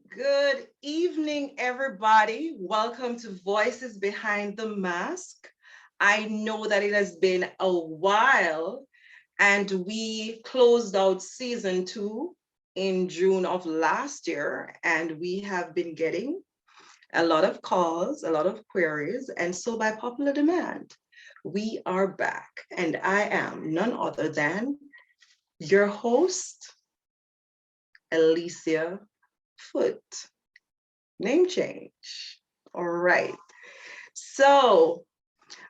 Good evening, everybody. Welcome to Voices Behind the Mask. I know that it has been a while, and we closed out season 2 in June of last year, and we have been getting a lot of calls, a lot of queries, and so by popular demand, we are back, and I am none other than your host, Alicia Foot. Name change. All right. So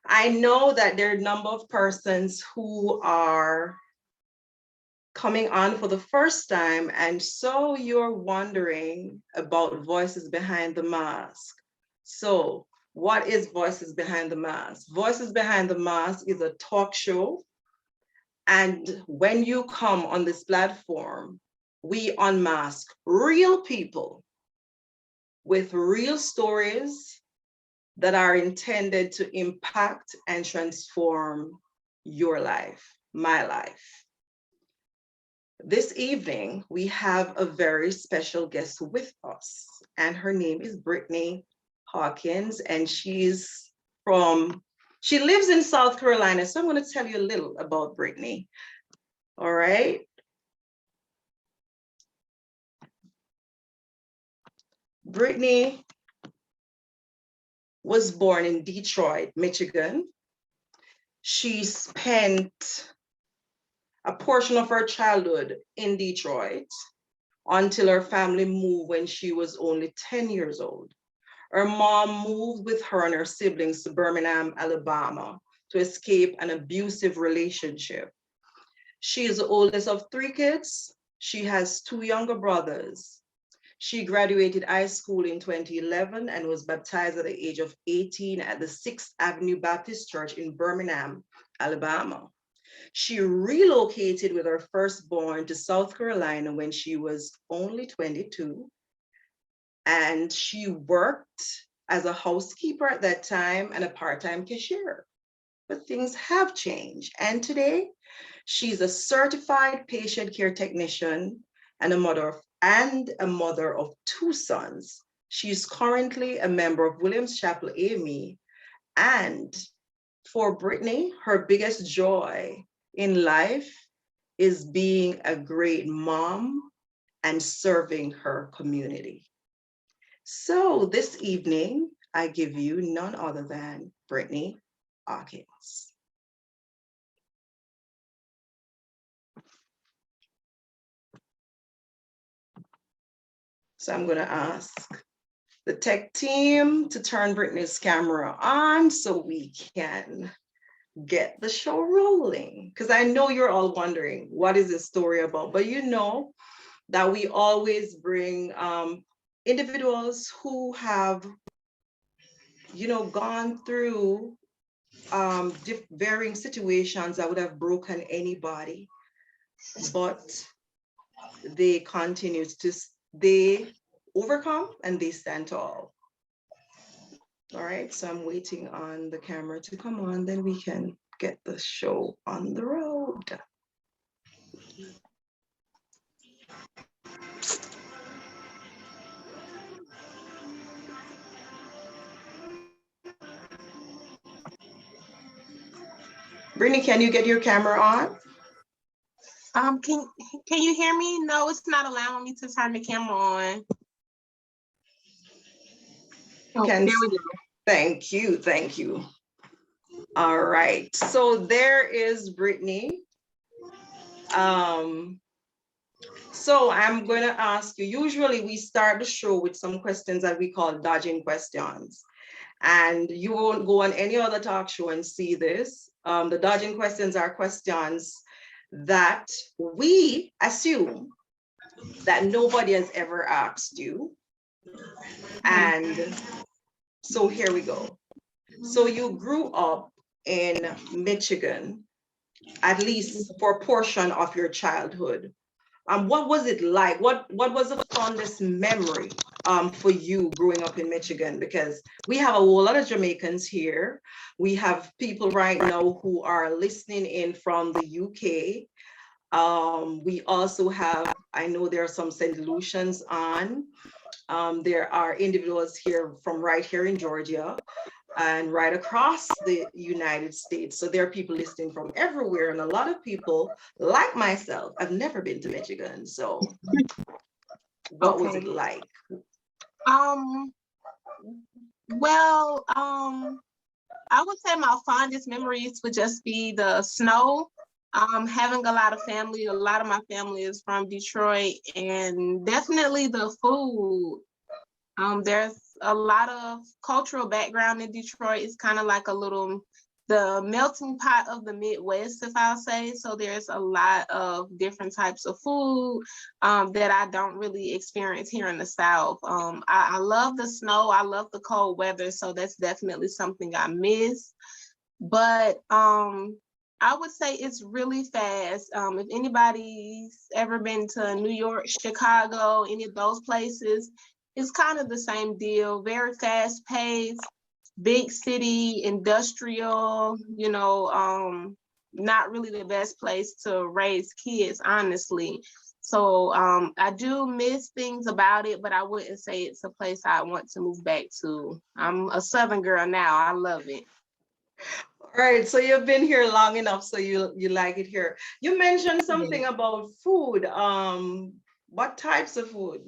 I know that there are a number of persons who are coming on for the first time. And so you're wondering about Voices Behind the Mask. So, what is Voices Behind the Mask? Voices Behind the Mask is a talk show. And when you come on this platform, we unmask real people with real stories that are intended to impact and transform your life, my life. This evening, we have a very special guest with us, and her name is Britney Hawkins, and she lives in South Carolina. So I'm going to tell you a little about Britney. All right. Britney was born in Detroit, Michigan. She spent a portion of her childhood in Detroit until her family moved when she was only 10 years old. Her mom moved with her and her siblings to Birmingham, Alabama to escape an abusive relationship. She is the oldest of 3 kids. She has 2 younger brothers. She graduated high school in 2011 and was baptized at the age of 18 at the 6th Avenue Baptist Church in Birmingham, Alabama. She relocated with her firstborn to South Carolina when she was only 22, and she worked as a housekeeper at that time and a part-time cashier. But things have changed, and today she's a certified patient care technician and a mother of 2 sons. She's currently a member of Williams Chapel AME, and for Britney, her biggest joy in life is being a great mom and serving her community. So this evening, I give you none other than Britney Hawkins. So I'm going to ask the tech team to turn Britney's camera on so we can get the show rolling. Because I know you're all wondering, what is this story about? But you know that we always bring individuals who have, gone through varying situations that would have broken anybody, but they continue to, they overcome and they stand tall. All right, so I'm waiting on the camera to come on, then we can get the show on the road. Brittany, can you get your camera on? Can you hear me? No, it's not allowing me to turn the camera on. There we go. Thank you. All right, so there is Brittany. So I'm going to ask you, usually we start the show with some questions that we call dodging questions. And you won't go on any other talk show and see this. The dodging questions are questions that we assume that nobody has ever asked you. And so here we go. So you grew up in Michigan, at least for a portion of your childhood. What was it like? What was the fondest memory for you growing up in Michigan? Because we have a whole lot of Jamaicans here. We have people right now who are listening in from the UK. We also have, I know there are some St. Lucians on. There are individuals here from right here in Georgia and right across the United States. So there are people listening from everywhere, and a lot of people, like myself, have never been to Michigan. So what was Okay. it like? Um, well, I would say my fondest memories would just be the snow. Having a lot of family, a lot of my family is from Detroit, and definitely the food. There's a lot of cultural background in Detroit. It's kind of like the melting pot of the Midwest, if I'll say. So there's a lot of different types of food that I don't really experience here in the South. I love the snow. I love the cold weather. So that's definitely something I miss. But I would say it's really fast. If anybody's ever been to New York, Chicago, any of those places, it's kind of the same deal. Very fast paced, big city, industrial, not really the best place to raise kids, honestly. So I do miss things about it, but I wouldn't say it's a place I want to move back to. I'm a Southern girl now. I love it. All right, so you've been here long enough, so you like it here. You mentioned something about food. What types of food?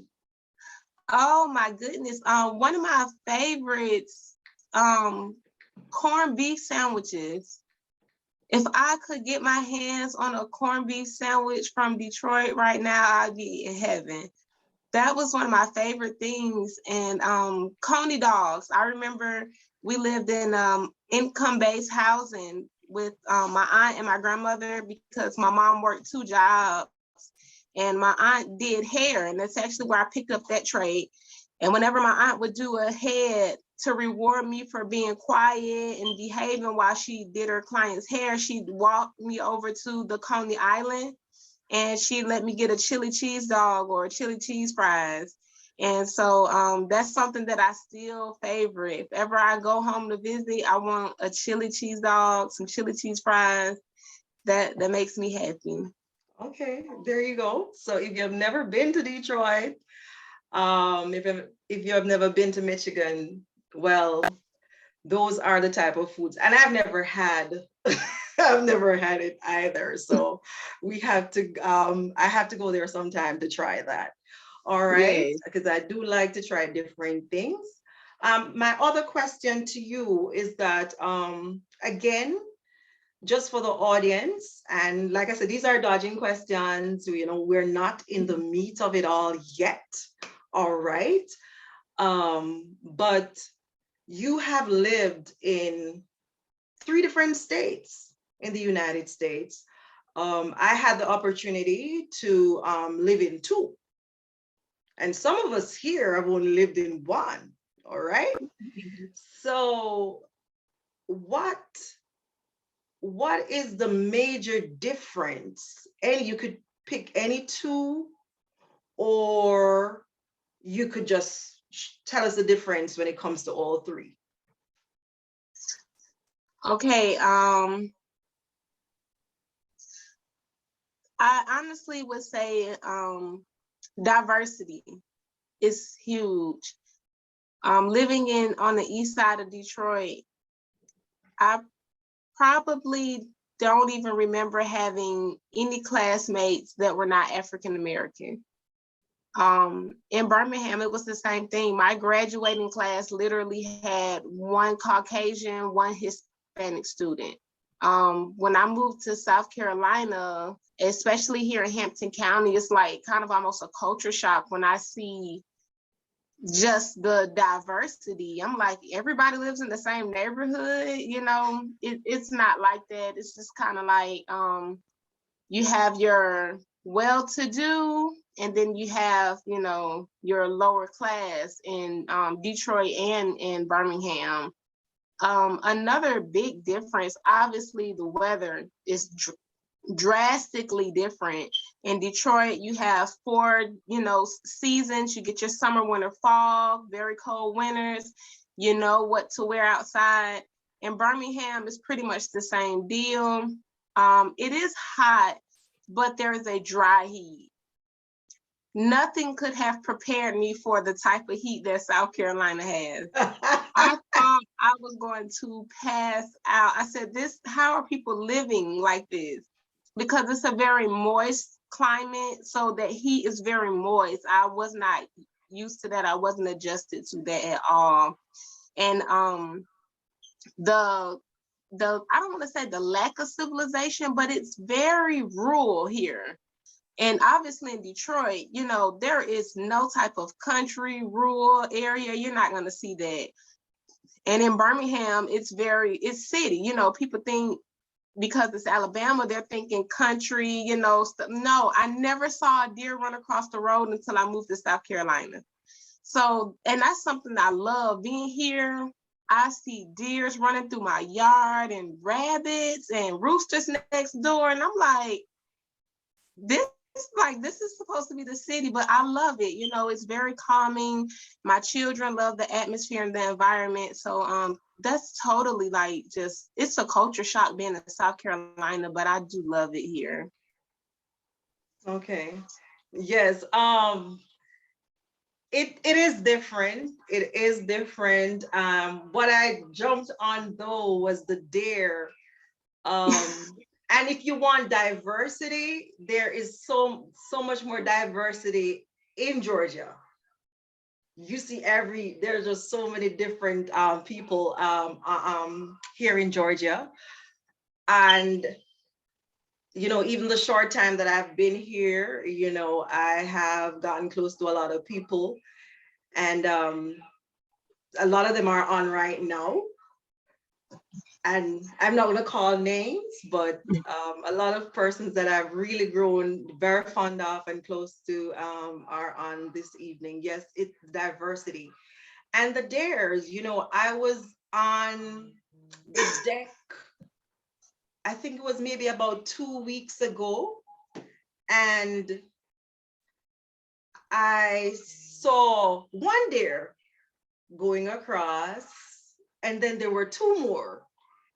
Oh my goodness. One of my favorites, corned beef sandwiches. If I could get my hands on a corned beef sandwich from Detroit right now, I'd be in heaven. That was one of my favorite things. And coney dogs. I remember we lived in income-based housing with my aunt and my grandmother because my mom worked 2 jobs. And my aunt did hair, and that's actually where I picked up that trade. And whenever my aunt would do a head to reward me for being quiet and behaving while she did her client's hair, she'd walk me over to the Coney Island and she'd let me get a chili cheese dog or a chili cheese fries. And so that's something that I still favorite. If ever I go home to visit, I want a chili cheese dog, some chili cheese fries. That makes me happy. Okay, there you go. So if you've never been to Detroit, if you have never been to Michigan, well, those are the type of foods. And I've never had I've never had it either. So we have to I have to go there sometime to try that. All right, Yes. because I do like to try different things. My other question to you is that again, just for the audience, and like I said, these are dodging questions. We're not in the meat of it all yet. All right. But you have lived in 3 different states in the United States. I had the opportunity to live in 2. And some of us here have only lived in 1. All right. So what is the major difference? And you could pick any 2, or you could just tell us the difference when it comes to all 3. Okay. I honestly would say diversity is huge. Living on the east side of Detroit, I probably don't even remember having any classmates that were not African American. In Birmingham, it was the same thing. My graduating class literally had 1 Caucasian, 1 Hispanic student. When I moved to South Carolina, especially here in Hampton County, it's like kind of almost a culture shock when I see just the diversity. I'm like, everybody lives in the same neighborhood, it's not like that. It's just kind of like you have your well-to-do, and then you have, your lower class in Detroit and in Birmingham. Another big difference, obviously, the weather is drastically different. In Detroit, you have 4, seasons. You get your summer, winter, fall, very cold winters. You know what to wear outside. In Birmingham, it's pretty much the same deal. It is hot, but there is a dry heat. nothing could have prepared me for the type of heat that South Carolina has. I thought I was going to pass out. I said, how are people living like this? Because it's a very moist climate, so that heat is very moist. I was not used to that. I wasn't adjusted to that at all. And the I don't want to say the lack of civilization, but it's very rural here. And obviously in Detroit, you know, there is no type of country, rural area. You're not going to see that. And in Birmingham, it's city. You know, people think because it's Alabama, they're thinking country, you know, stuff. No, I never saw a deer run across the road until I moved to South Carolina. So, and that's something I love. Being here, I see deers running through my yard and rabbits and roosters next door. And I'm like, this is supposed to be the city, but I love it. You know, it's very calming. My children love the atmosphere and the environment. So that's totally like it's a culture shock being in South Carolina, but I do love it here. Okay. Yes. It is different. It is different. What I jumped on though was the dare. And if you want diversity, there is so much more diversity in Georgia. You see there's just so many different people here in Georgia. And, you know, even the short time that I've been here, you know, I have gotten close to a lot of people, and a lot of them are on right now. And I'm not going to call names, but a lot of persons that I've really grown very fond of and close to are on this evening. Yes, it's diversity. And the dares, you know, I was on the deck, I think it was maybe about 2 weeks ago, and I saw one dare going across, and then there were 2 more.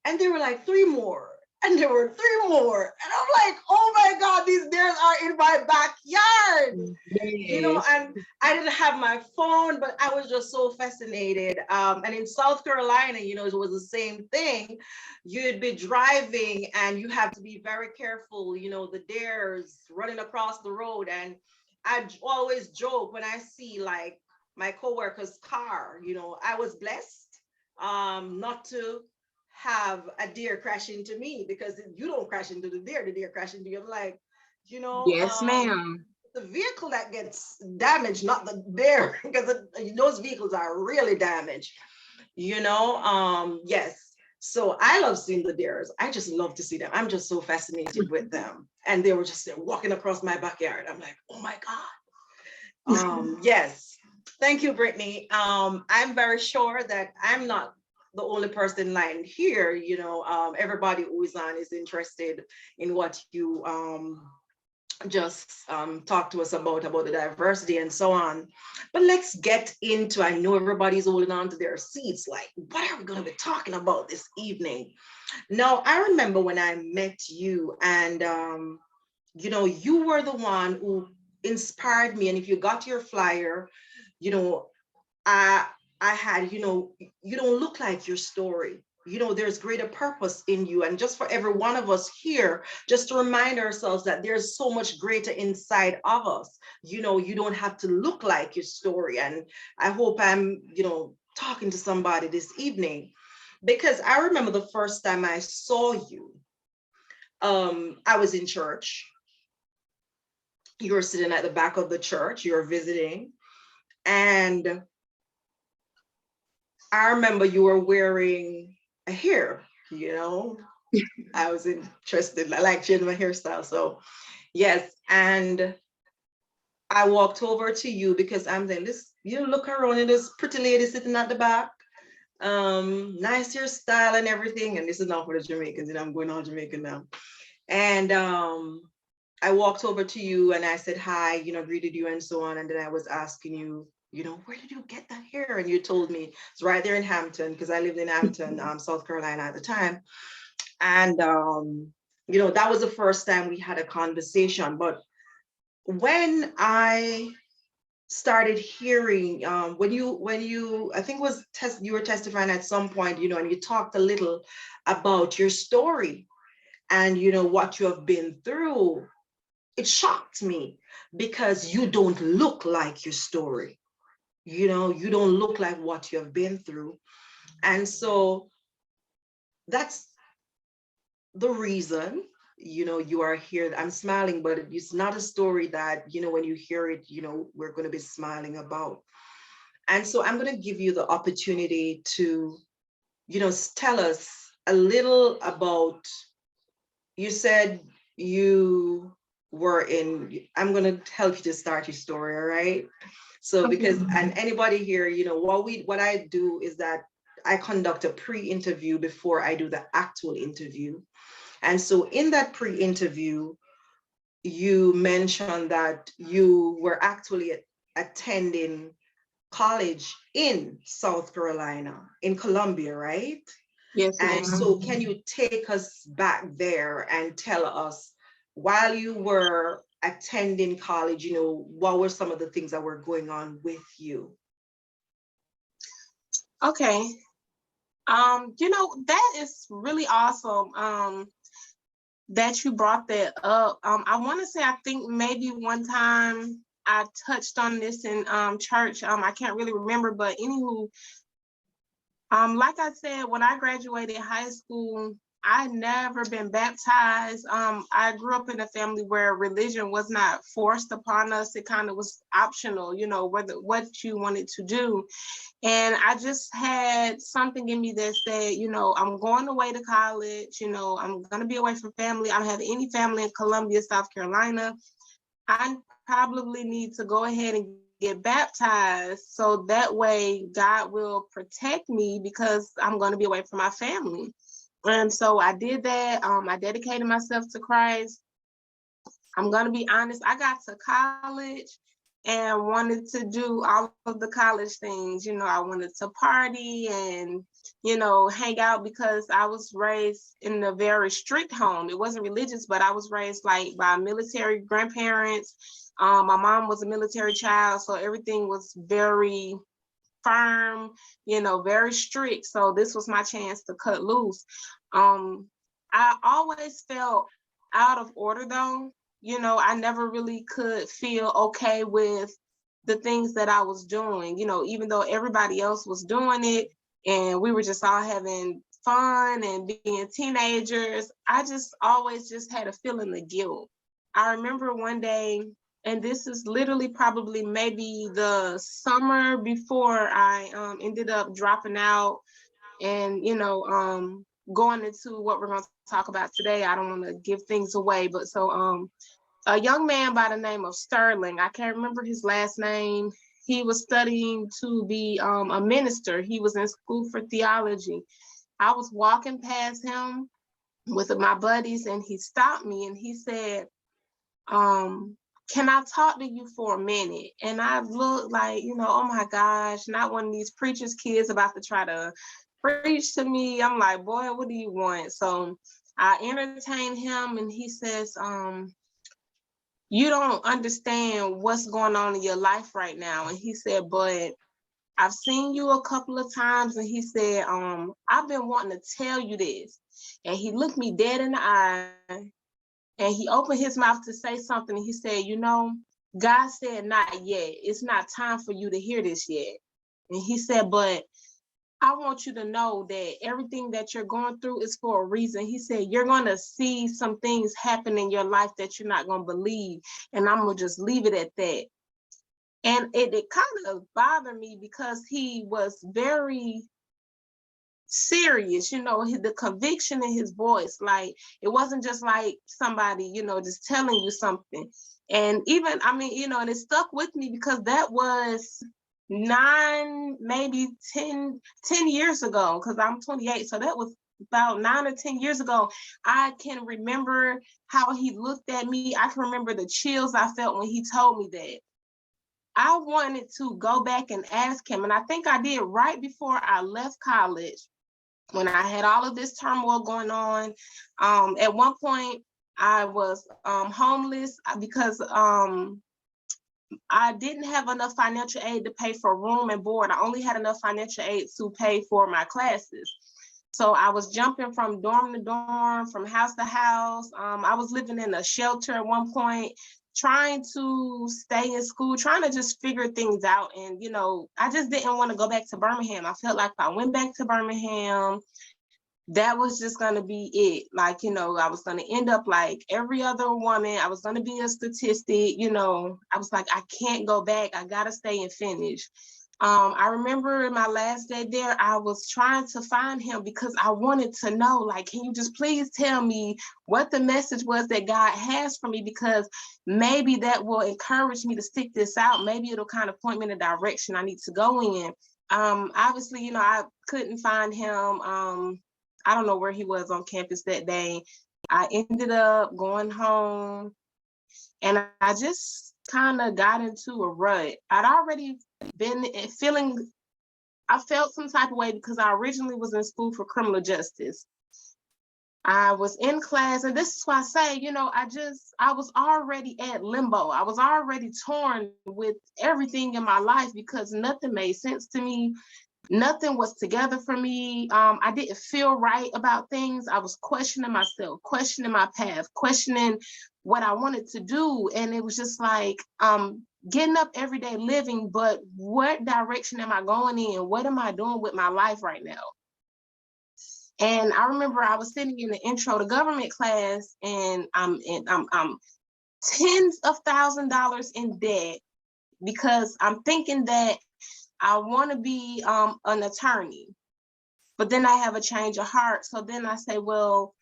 And there were like 3 more, and there were 3 more. And I'm like, oh my God, these deers are in my backyard. Yes. You know, and I didn't have my phone, but I was just so fascinated. And in South Carolina, you know, it was the same thing. You'd be driving and you have to be very careful, you know, the deers running across the road. And I always joke when I see like my coworker's car, you know, I was blessed not to have a deer crash into me, because you don't crash into the deer crash into you. I'm like, you know, yes, ma'am. The vehicle that gets damaged, not the deer, because those vehicles are really damaged, you know. Yes. So I love seeing the deers. I just love to see them. I'm just so fascinated with them. And they were just walking across my backyard. I'm like, oh my God. Yes. Thank you, Brittany. I'm very sure that I'm not the only person lying here. You know, everybody who is on is interested in what you just talked to us about the diversity and so on. But let's get into, I know everybody's holding on to their seats, like, what are we going to be talking about this evening? Now, I remember when I met you, and you know, you were the one who inspired me. And if you got your flyer, you know, I had, you know, you don't look like your story. You know, there's greater purpose in you. And just for every one of us here, just to remind ourselves that there's so much greater inside of us. You know, you don't have to look like your story. And I hope I'm, you know, talking to somebody this evening, because I remember the first time I saw you, I was in church. You were sitting at the back of the church, you were visiting. And I remember you were wearing a hair, you know. I was interested, I like changing my hairstyle. So yes, and I walked over to you because I'm saying, this, you look around and this pretty lady sitting at the back, nice hairstyle and everything. And this is not for the Jamaicans, and I'm going on Jamaican now. And I walked over to you and I said hi, you know, greeted you and so on. And then I was asking you, you know, where did you get the hair? And you told me it's right there in Hampton, because I lived in Hampton, South Carolina at the time. And, you know, that was the first time we had a conversation. But when I started hearing, when you I think was you were testifying at some point, and you talked a little about your story and what you have been through, it shocked me because you don't look like your story. You don't look like what you have been through. And so that's the reason, you are here. I'm smiling, but it's not a story that, when you hear it, we're going to be smiling about. And so I'm going to give you the opportunity to, tell us a little about, you said you were in, I'm going to help you to start your story, all right? So because, and anybody here, what I do is that I conduct a pre-interview before I do the actual interview. And so in that pre-interview, you mentioned that you were actually attending college in South Carolina, in Columbia, right? Yes, And ma'am. so can you take us back there and tell us, while you were attending college, what were some of the things that were going on with you? Okay. That is really awesome. That you brought that up. I want to say I think maybe one time I touched on this in church. I can't really remember, but anywho, like I said, when I graduated high school, I never been baptized. I grew up in a family where religion was not forced upon us. It kind of was optional, whether what you wanted to do. And I just had something in me that said, I'm going away to college, I'm going to be away from family. I don't have any family in Columbia, South Carolina. I probably need to go ahead and get baptized so that way God will protect me because I'm going to be away from my family. And so I did that. I dedicated myself to Christ. I'm going to be honest, I got to college and wanted to do all of the college things. I wanted to party and, hang out because I was raised in a very strict home. It wasn't religious, but I was raised like by military grandparents. My mom was a military child, so everything was very firm, very strict. So this was my chance to cut loose. I always felt out of order though. I never really could feel okay with the things that I was doing, even though everybody else was doing it and we were just all having fun and being teenagers. I just always just had a feeling of guilt. I remember one day, and this is literally probably maybe the summer before I ended up dropping out and going into what we're going to talk about today. I don't want to give things away, but so a young man by the name of Sterling, I can't remember his last name. He was studying to be a minister. He was in school for theology. I was walking past him with my buddies and he stopped me and he said, can I talk to you for a minute? And I looked like, oh my gosh, not one of these preachers' kids about to try to preach to me. I'm like, boy, what do you want? So I entertained him and he says, you don't understand what's going on in your life right now. And he said, but I've seen you a couple of times. And he said, I've been wanting to tell you this. And he looked me dead in the eye and he opened his mouth to say something. And he said, God said, not yet. It's not time for you to hear this yet. And he said, but I want you to know that everything that you're going through is for a reason. He said, you're going to see some things happen in your life that you're not going to believe. And I'm going to just leave it at that. And it kind of bothered me because he was very serious, the conviction in his voice. Like, it wasn't just like somebody, just telling you something. And even, and it stuck with me because that was 9, maybe 10 years ago, because I'm 28. So that was about 9 or 10 years ago. I can remember how he looked at me. I can remember the chills I felt when he told me that. I wanted to go back and ask him. And I think I did right before I left college when I had all of this turmoil going on. At one point, I was homeless because I didn't have enough financial aid to pay for room and board. I only had enough financial aid to pay for my classes. So I was jumping from dorm to dorm, from house to house. I was living in a shelter at one point, trying to stay in school, trying to just figure things out. And, I just didn't want to go back to Birmingham. I felt like if I went back to Birmingham, that was just going to be it. Like, I was going to end up like every other woman. I was going to be a statistic. I was like, I can't go back. I got to stay and finish. I remember my last day there, I was trying to find him because I wanted to know, like, can you just please tell me what the message was that God has for me? Because maybe that will encourage me to stick this out. Maybe it'll kind of point me in the direction I need to go in. Obviously, I couldn't find him. I don't know where he was on campus that day. I ended up going home and I just kind of got into a rut. I'd already been I felt some type of way because I originally was in school for criminal justice. I was in class, and this is why I say, I was already at limbo. I was already torn with everything in my life because nothing made sense to me. Nothing was together for me. I didn't feel right about things. I was questioning myself, questioning my path, questioning what I wanted to do. And it was just like getting up every day living, but what direction am I going in? What am I doing with my life right now? And I remember I was sitting in the intro to government class, and I'm tens of $1,000s in debt because I'm thinking that I want to be an attorney, but then I have a change of heart. So then I say, well,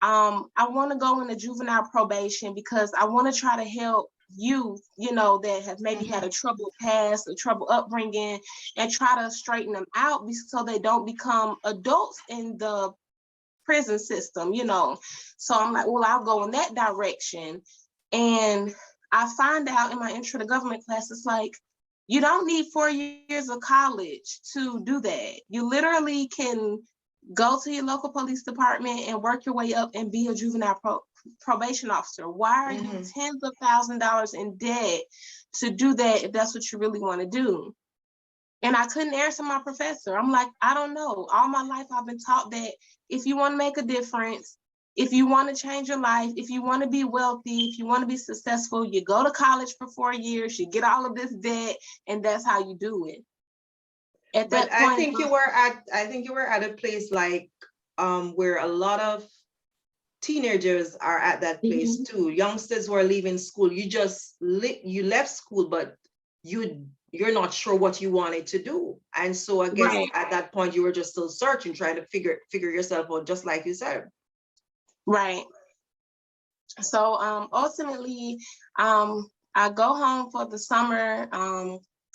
I want to go into juvenile probation because I want to try to help youth, that have maybe had a troubled past, a troubled upbringing, and try to straighten them out so they don't become adults in the prison system, So I'm like, well, I'll go in that direction. And I find out in my intro to government class, it's like, you don't need 4 years of college to do that. You literally can go to your local police department and work your way up and be a juvenile probation officer. Why are you tens of $1,000s in debt to do that if that's what you really want to do? And I couldn't answer my professor. I'm like, I don't know. All my life I've been taught that if you want to make a difference, if you want to change your life, if you want to be wealthy, if you want to be successful, you go to college for 4 years, you get all of this debt, and that's how you do it. At that point, I think you were at a place like where a lot of teenagers are at that place too. Youngsters who are leaving school. You left school, but you're not sure what you wanted to do. And so I guess at that point you were just still searching, trying to figure yourself out, just like you said. Right. So ultimately, I go home for the summer.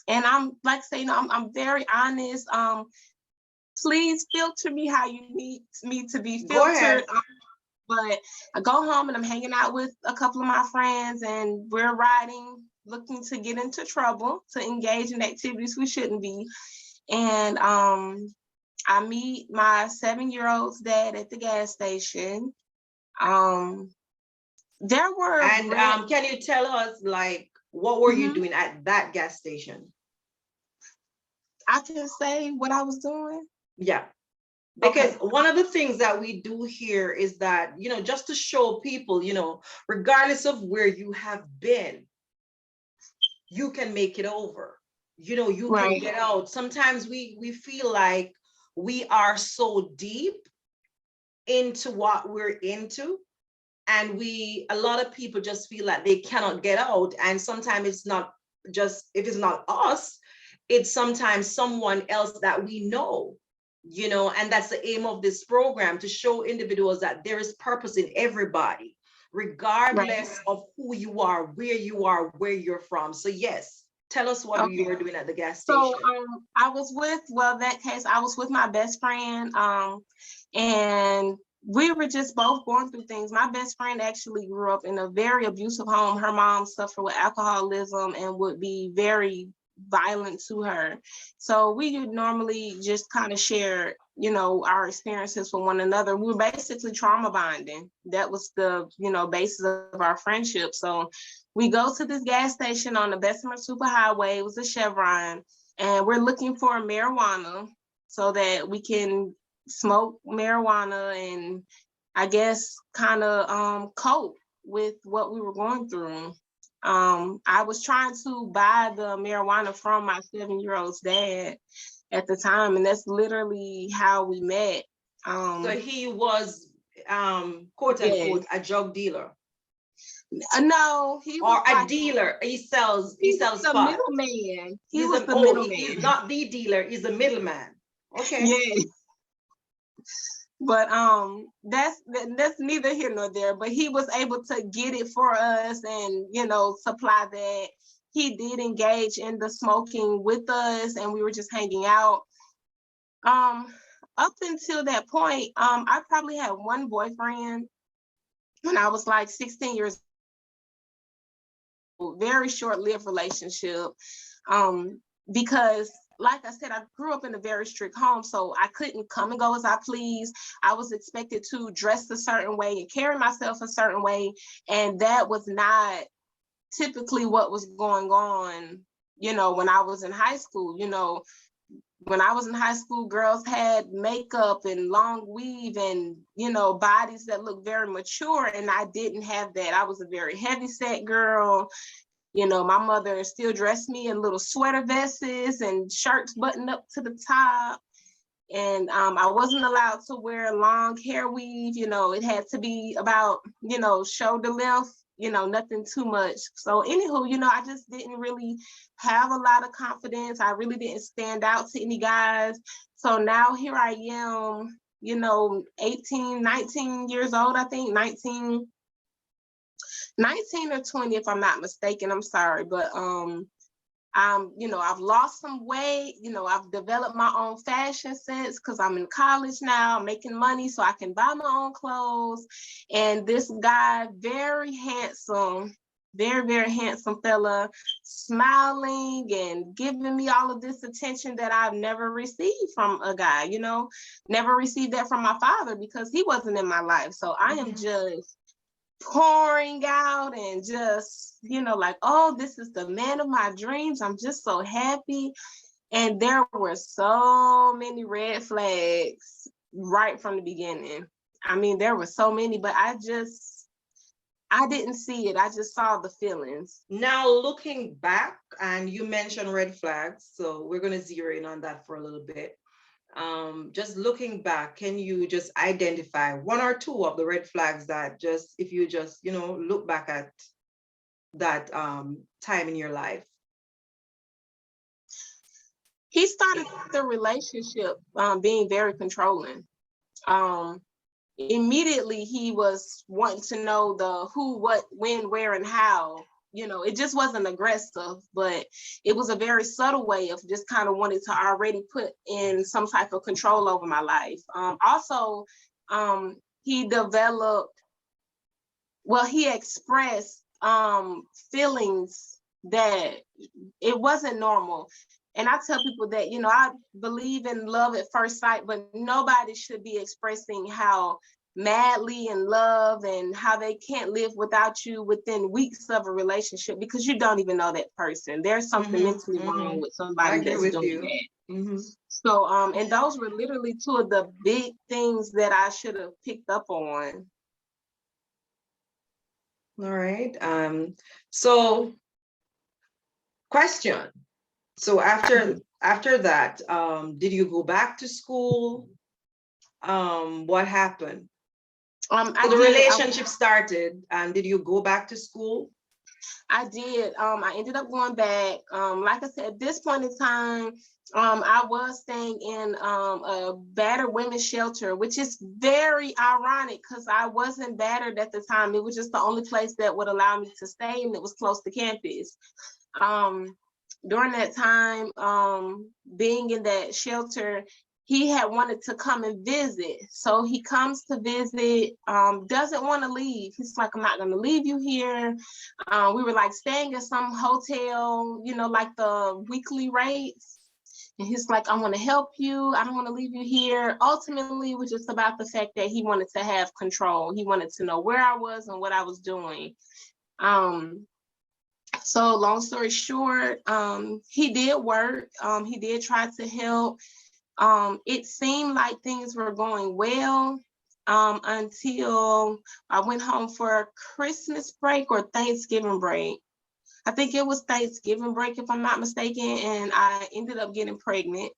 And I'm like saying, I'm very honest. Please filter me how you need me to be filtered. Go ahead. But I go home and I'm hanging out with a couple of my friends, and we're riding, looking to get into trouble, to engage in activities we shouldn't be. And I meet my 7-year-old's dad at the gas station. There were can you tell us, like, what were you doing at that gas station? I can say what I was doing. Yeah. Because one of the things that we do here is that, just to show people, regardless of where you have been, you can make it over. You can get out. Sometimes we feel like we are so deep into what we're into, and a lot of people just feel like they cannot get out. And sometimes it's not just, if it's not us, it's sometimes someone else that we know. And that's the aim of this program, to show individuals that there is purpose in everybody, regardless of who you are, where you're from. So yes, tell us what you were doing at the gas station. So I was with my best friend, and we were just both going through things. My best friend actually grew up in a very abusive home. Her mom suffered with alcoholism and would be very violent to her. So we would normally just kind of share our experiences with one another. We were basically trauma bonding. That was the, basis of our friendship. So we go to this gas station on the Bessemer Superhighway. It was a Chevron, and we're looking for marijuana so that we can smoke marijuana and I guess kind of cope with what we were going through. I was trying to buy the marijuana from my 7-year-old's dad at the time, and that's literally how we met. So he was quote unquote a drug dealer. No, he was or a dealer. He sells the pot. middleman. He was the middleman. He's not the dealer, he's the middleman. Okay. Yeah. But that's neither here nor there. But he was able to get it for us and supply that. He did engage in the smoking with us, and we were just hanging out. Up until that point, I probably had one boyfriend when I was like 16 years old. Very short-lived relationship. Because like I said, I grew up in a very strict home, so I couldn't come and go as I pleased. I was expected to dress a certain way and carry myself a certain way, and that was not typically what was going on, when I was in high school. When I was in high school, girls had makeup and long weave and, bodies that looked very mature, and I didn't have that. I was a very heavy set girl. My mother still dressed me in little sweater vests and shirts buttoned up to the top. And I wasn't allowed to wear long hair weave. It had to be about, shoulder length, nothing too much. So anywho, I just didn't really have a lot of confidence. I really didn't stand out to any guys. So now here I am, 18, 19 years old, I think, 19 or 20, if I'm not mistaken. I'm sorry, but I've lost some weight. I've developed my own fashion sense because I'm in college now, making money so I can buy my own clothes. And this guy, very handsome, very, very handsome fella, smiling and giving me all of this attention that I've never received from a guy, never received that from my father because he wasn't in my life. So I am just pouring out and just, like, oh, this is the man of my dreams. I'm just so happy. And there were so many red flags right from the beginning. I mean, there were so many, but I didn't see it. I just saw the feelings. Now, looking back, and you mentioned red flags, so we're going to zero in on that for a little bit. Just looking back, can you just identify one or two of the red flags that if you look back at that time in your life? He started the relationship being very controlling. Immediately he was wanting to know the who, what, when, where, and how. It just wasn't aggressive, but it was a very subtle way of just kind of wanting to already put in some type of control over my life. Also, he expressed feelings that it wasn't normal. And I tell people that, I believe in love at first sight, but nobody should be expressing how madly in love and how they can't live without you within weeks of a relationship because you don't even know that person. There's something mentally wrong with somebody that's doing that. So, and those were literally two of the big things that I should have picked up on. All right. So question. So after that, did you go back to school? What happened? So the relationship started, and did you go back to school? I did. I ended up going back. Like I said, at this point in time, I was staying in a battered women's shelter, which is very ironic because I wasn't battered at the time. It was just the only place that would allow me to stay, and it was close to campus. During that time, being in that shelter, he had wanted to come and visit. So he comes to visit, doesn't want to leave. He's like, I'm not going to leave you here. We were like staying at some hotel, like the weekly rates. And he's like, I want to help you. I don't want to leave you here. Ultimately, it was just about the fact that he wanted to have control. He wanted to know where I was and what I was doing. So long story short, he did work. He did try to help. It seemed like things were going well until I went home for Christmas break or Thanksgiving break. I think it was Thanksgiving break, if I'm not mistaken, and I ended up getting pregnant.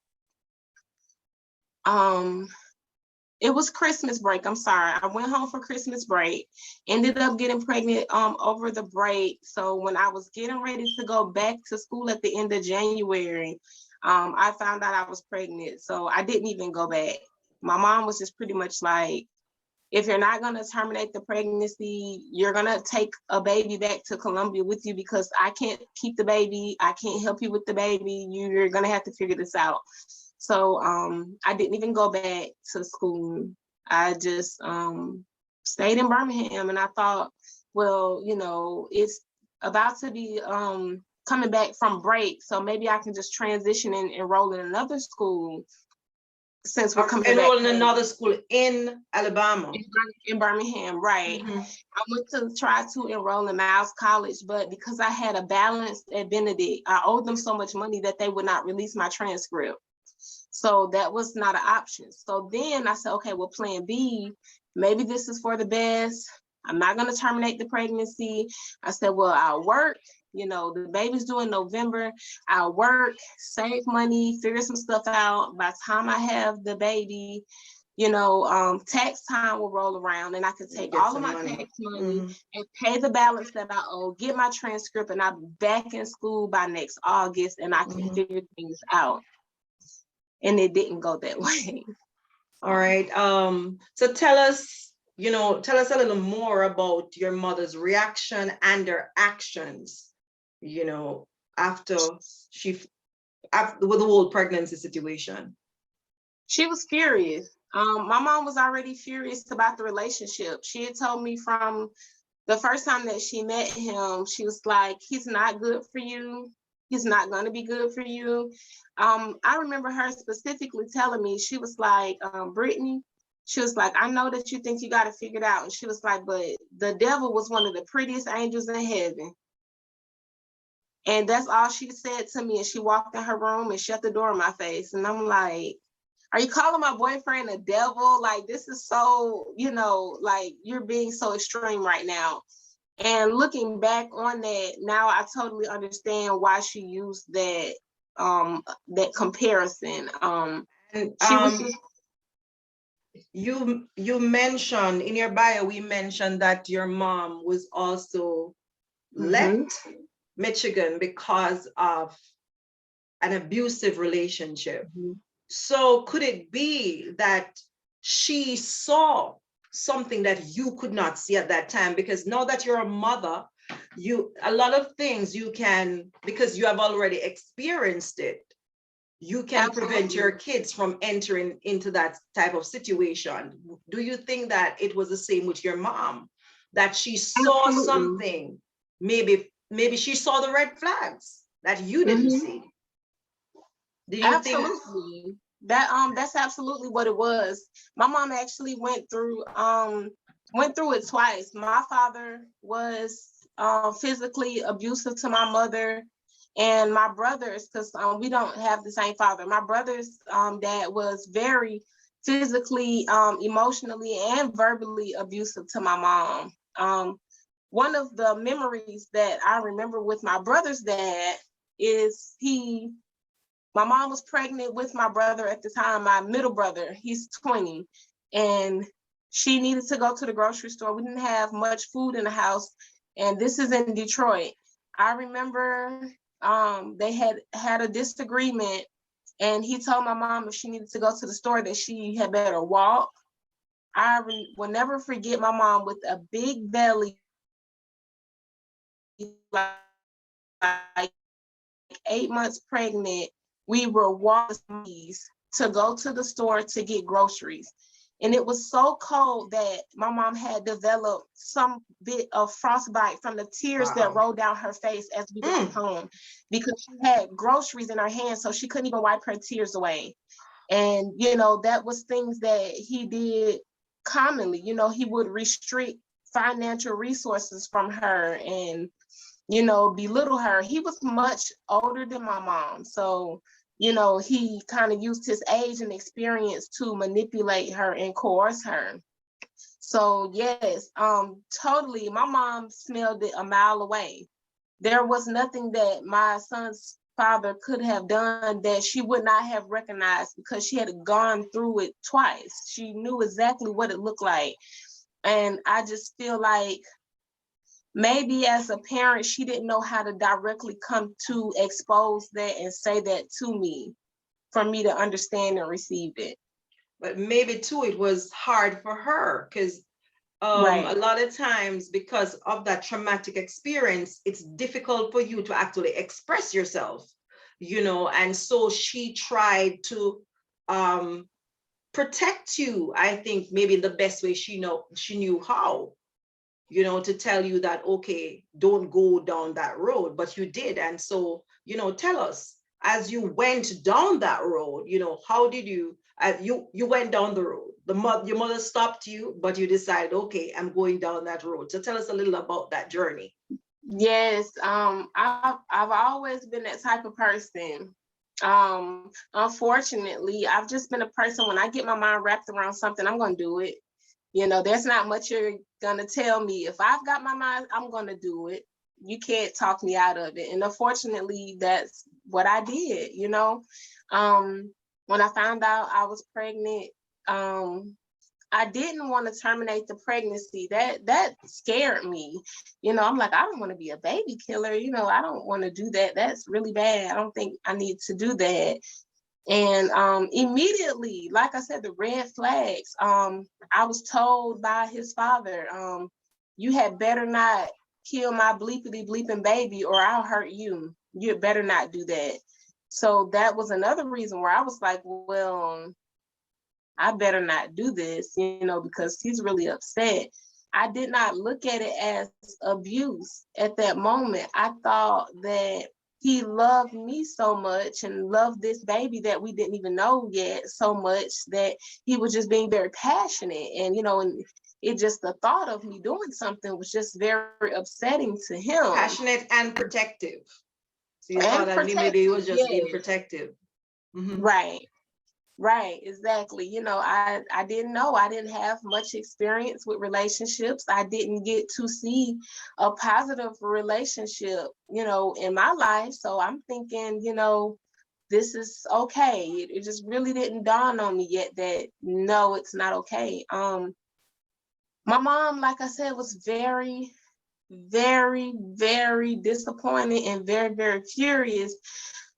It was Christmas break. I'm sorry. I went home for Christmas break, ended up getting pregnant over the break. So when I was getting ready to go back to school at the end of January, I found out I was pregnant. So I didn't even go back. My mom was just pretty much like, if you're not going to terminate the pregnancy, you're going to take a baby back to Columbia with you, because I can't keep the baby. I can't help you with the baby. You're going to have to figure this out. So I didn't even go back to school. I just stayed in Birmingham, and I thought, well, you know, it's about to be coming back from break, so maybe I can just transition and enroll in another school since we're coming enroll back in another school in Alabama. In Birmingham, right. Mm-hmm. I went to try to enroll in Miles College, but because I had a balance at Benedict, I owed them so much money that they would not release my transcript. So that was not an option. So then I said, okay, well, plan B, maybe this is for the best. I'm not going to terminate the pregnancy. I said, well, I'll work. You know, the baby's due in November. I'll work, save money, figure some stuff out. By the time I have the baby, you know, tax time will roll around, and I could take all of my tax money and pay the balance that I owe, get my transcript, and I'll be back in school by next August, and I can figure things out. And it didn't go that way. All right. So tell us a little more about your mother's reaction and her actions, you know, after with the whole pregnancy situation. She was furious. My mom was already furious about the relationship. She had told me from the first time that she met him, she was like, he's not good for you. He's not going to be good for you. I remember her specifically telling me, she was like, Britney, she was like, I know that you think you got it figured out. And she was like, but the devil was one of the prettiest angels in heaven. And that's all she said to me. And she walked in her room and shut the door in my face. And I'm like, are you calling my boyfriend a devil? Like, this is so, you know, like, you're being so extreme right now. And looking back on that, now I totally understand why she used that that comparison. She was just, you mentioned in your bio, we mentioned that your mom was also left Michigan because of an abusive relationship. So could it be that she saw something that you could not see at that time? Because now that you're a mother, a lot of things you can, because you have already experienced it, you can prevent your kids from entering into that type of situation. Do you think that it was the same with your mom, that she saw something, maybe she saw the red flags that you didn't see? Do you think that's absolutely what it was? My mom actually went through it twice. My father was physically abusive to my mother, and my brothers, because we don't have the same father. My brother's dad was very physically, emotionally, and verbally abusive to my mom. One of the memories that I remember with my brother's dad is my mom was pregnant with my brother at the time, my middle brother, he's 20, and she needed to go to the grocery store. We didn't have much food in the house, and this is in Detroit. I remember they had a disagreement, and he told my mom if she needed to go to the store that she had better walk. I will never forget my mom with a big belly, like 8 months pregnant. We were walking to go to the store to get groceries. And it was so cold that my mom had developed some bit of frostbite from the tears that Wow. rolled down her face as we got Mm. home, because she had groceries in her hand, so she couldn't even wipe her tears away. And, you know, that was things that he did commonly. You know, he would restrict financial resources from her and, you know, belittle her. He was much older than my mom. So, you know, he kind of used his age and experience to manipulate her and coerce her. So yes, totally. My mom smelled it a mile away. There was nothing that my son's father could have done that she would not have recognized, because she had gone through it twice. She knew exactly what it looked like. And I just feel like maybe as a parent, she didn't know how to directly come to expose that and say that to me for me to understand and receive it. But maybe too, it was hard for her because a Right. lot of times, because of that traumatic experience, it's difficult for you to actually express yourself, and so she tried to um, protect you, I think, maybe in the best way she knew how, to tell you that, okay, don't go down that road, but you did. And so, tell us, as you went down that road, how did you went down the road, your mother stopped you, but you decided, okay, I'm going down that road. So tell us a little about that journey. Yes, I've always been that type of person. Unfortunately, I've just been a person, when I get my mind wrapped around something, I'm gonna do it. You know, there's not much you're gonna tell me. If I've got my mind, I'm gonna do it. You can't talk me out of it. And unfortunately, that's what I did, you know. When I found out I was pregnant, I didn't want to terminate the pregnancy. That scared me. You know, I'm like, I don't want to be a baby killer. You know, I don't want to do that. That's really bad. I don't think I need to do that. And immediately, like I said, the red flags. I was told by his father, you had better not kill my bleepity bleeping baby or I'll hurt you. You better not do that. So that was another reason where I was like, well, I better not do this, you know, because he's really upset. I did not look at it as abuse at that moment. I thought that he loved me so much and loved this baby that we didn't even know yet so much that he was just being very passionate. And, you know, and it just, the thought of me doing something was just very upsetting to him. Passionate and protective. So you thought And that maybe he protective, was just yeah. being protective. Mm-hmm. Right. Right, exactly. You know, I didn't know. I didn't have much experience with relationships. I didn't get to see a positive relationship, you know, in my life. So I'm thinking, you know, this is okay. It just really didn't dawn on me yet that no, it's not okay. My mom, like I said, was very, very, very disappointed and very, very furious.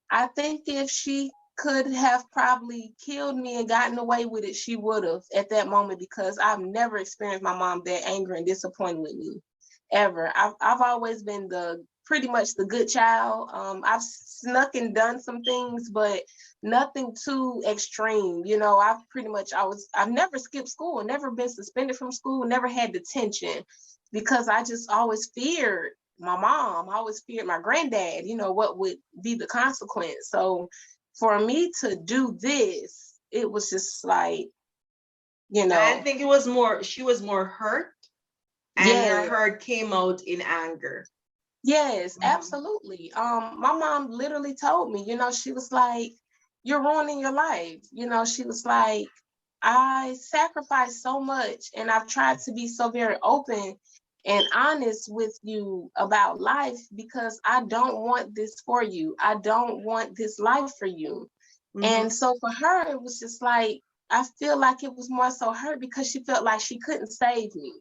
I think if she could have probably killed me and gotten away with it, she would have at that moment, because I've never experienced my mom that angry and disappointed with me ever. I've always been the pretty much the good child. I've snuck and done some things, but nothing too extreme. You know, I've never skipped school, never been suspended from school, never had detention, because I just always feared my mom. I always feared my granddad, you know, what would be the consequence. So for me to do this, it was just like, you I know, think she was more hurt, and her yeah, hurt came out in anger. yes, Mhm. absolutely. My mom literally told me, you know, she was like, you're ruining your life. You know, she was like, I sacrificed so much and I've tried to be so very open and honest with you about life because I don't want this for you. I don't want this life for you. Mhm. And so for her, it was just like, I feel like it was more so her because she felt like she couldn't save me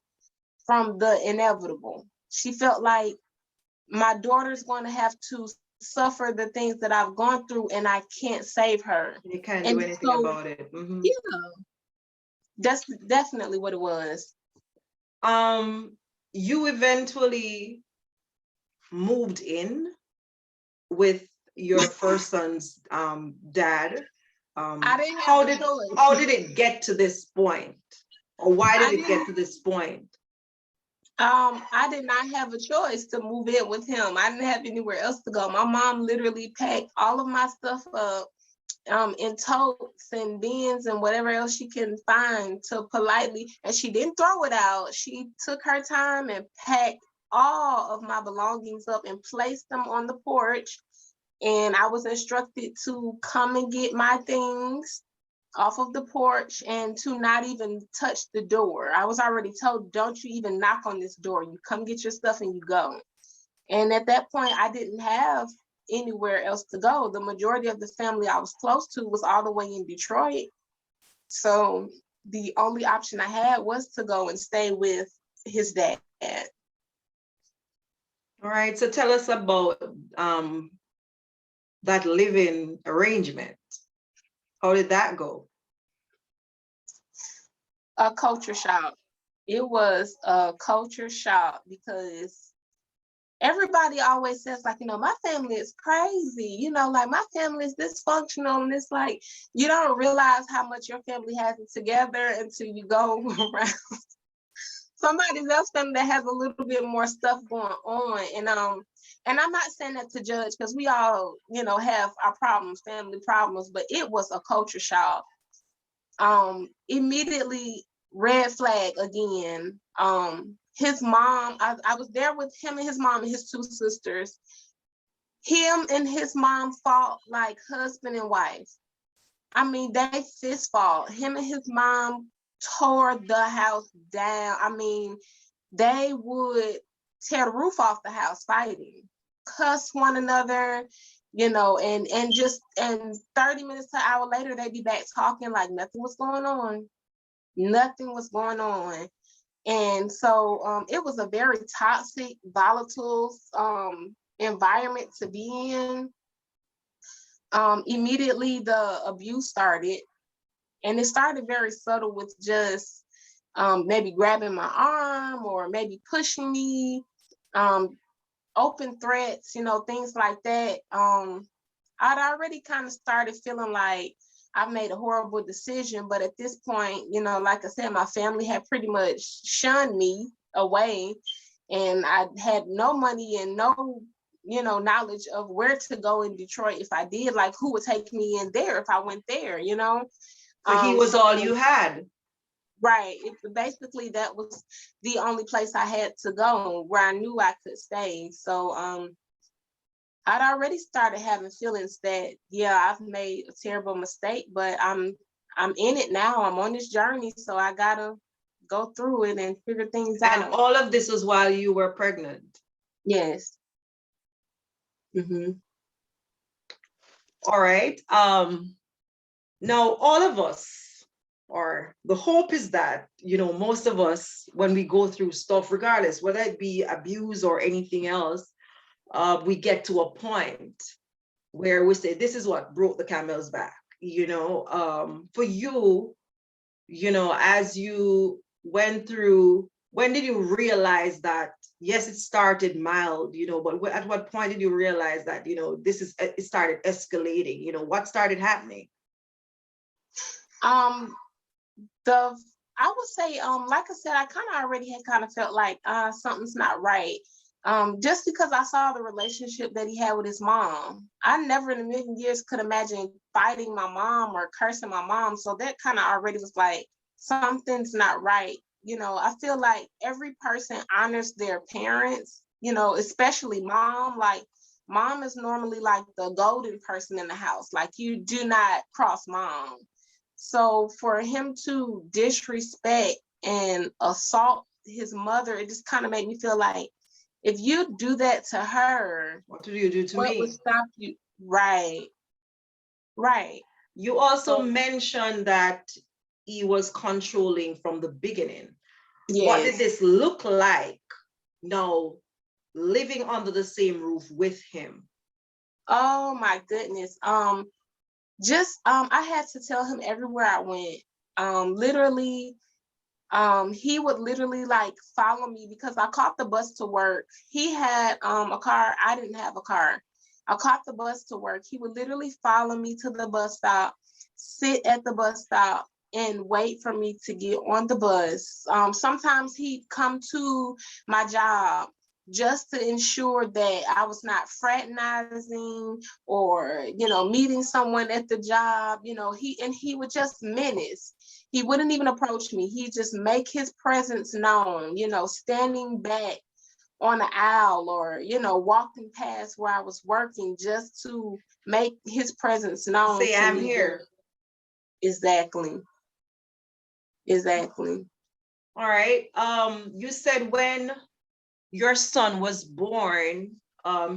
from the inevitable. She felt like my daughter's going to have to suffer the things that I've gone through and I can't save her. You can't do And anything so, about it. Mhm. yeah, that's definitely what it was. You eventually moved in with your first son's dad. I didn't have how a did choice. how did it get to this point? Or why I did it didn't get to this point? I did not have a choice to move in with him. I didn't have anywhere else to go. My mom literally packed all of my stuff up in totes and bins and whatever else she can find to politely, and she didn't throw it out. She took her time and packed all of my belongings up and placed them on the porch. And I was instructed to come and get my things off of the porch and to not even touch the door. I was already told, don't you even knock on this door. You come get your stuff and you go. And at that point, I didn't have anywhere else to go. The majority of the family I was close to was all the way in Detroit. So the only option I had was to go and stay with his dad. All right, so tell us about that living arrangement. How did that go? A culture shock. It was a culture shock because everybody always says, like, my family is crazy, like my family is dysfunctional. And it's like, you don't realize how much your family has it together until you go around somebody else's family that has a little bit more stuff going on. And I'm not saying that to judge, because we all, have our problems, family problems, but it was a culture shock. Immediately red flag again. His mom, I was there with him and his mom and his two sisters. Him and his mom fought like husband and wife. I mean, they fist fought. Him and his mom tore the house down. I mean, they would tear the roof off the house fighting, cuss one another, and 30 minutes to an hour later, they'd be back talking like nothing was going on. Nothing was going on. And so it was a very toxic, volatile environment to be in. Immediately, the abuse started. And it started very subtle with just maybe grabbing my arm or maybe pushing me, open threats, things like that. I'd already kind of started feeling like I've made a horrible decision. But at this point, like I said, my family had pretty much shunned me away. And I had no money and no, knowledge of where to go in Detroit if I did, like who would take me in there if I went there, So he was all you had. Right. Basically, that was the only place I had to go where I knew I could stay. So I'd already started having feelings that, yeah, I've made a terrible mistake, but I'm in it now. I'm on this journey, so I gotta go through it and figure things out. And all of this was while you were pregnant. Yes. Mm-hmm. All right. Now, all of us, or the hope is that, most of us, when we go through stuff, regardless, whether it be abuse or anything else, we get to a point where we say, this is what broke the camel's back. For you, as you went through, when did you realize that, yes, it started mild, but at what point did you realize that, it started escalating? What started happening? I would say, like I said, I already had felt like something's not right. Just because I saw the relationship that he had with his mom. I never in a million years could imagine fighting my mom or cursing my mom. So that already was like, something's not right. I feel like every person honors their parents, especially mom. Like, mom is normally like the golden person in the house. Like, you do not cross mom. So for him to disrespect and assault his mother, it just made me feel like, if you do that to her, what do you do to what me? would stop you? Right. You also mentioned that he was controlling from the beginning. Yes. What did this look like now, living under the same roof with him? Oh my goodness. I had to tell him everywhere I went. Literally, he would literally like follow me because I caught the bus to work. He had a car. I didn't have a car. I caught the bus to work. He would literally follow me to the bus stop sit at the bus stop and wait for me to get on the bus. Sometimes he'd come to my job just to ensure that I was not fraternizing or, meeting someone at the job. He would just menace. He wouldn't even approach me. He'd just make his presence known, standing back on the aisle or, walking past where I was working just to make his presence known Say, to I'm me. here. Exactly. All right. You said when your son was born,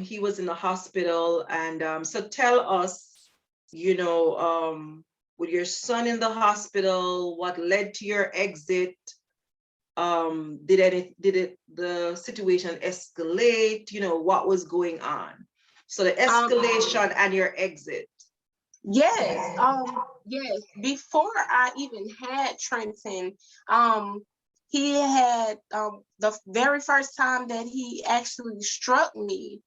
he was in the hospital. And so tell us, with your son in the hospital, what led to your exit? Did the situation escalate? What was going on? So the escalation and your exit. Yes. Yes. Before I even had Trenton, he had the very first time that he actually struck me.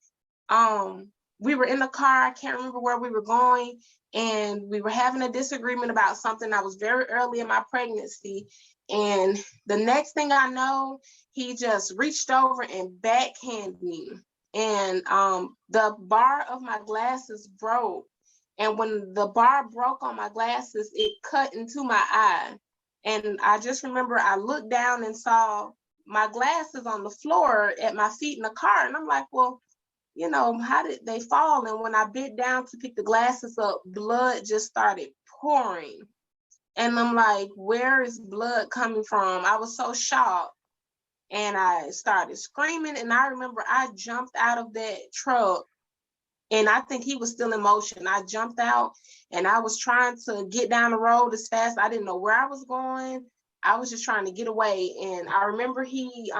We were in the car. I can't remember where we were going, and we were having a disagreement about something. I was very early in my pregnancy, and the next thing I know, he just reached over and backhanded me, and the bar of my glasses broke. And when the bar broke on my glasses, it cut into my eye. And I just remember I looked down and saw my glasses on the floor at my feet in the car. And I'm like, well, how did they fall? And when I bent down to pick the glasses up, blood just started pouring. And I'm like, where is blood coming from? I was so shocked. And I started screaming. And I remember I jumped out of that truck. And I think he was still in motion. I jumped out and I was trying to get down the road as fast. I didn't know where I was going. I was just trying to get away. And I remember he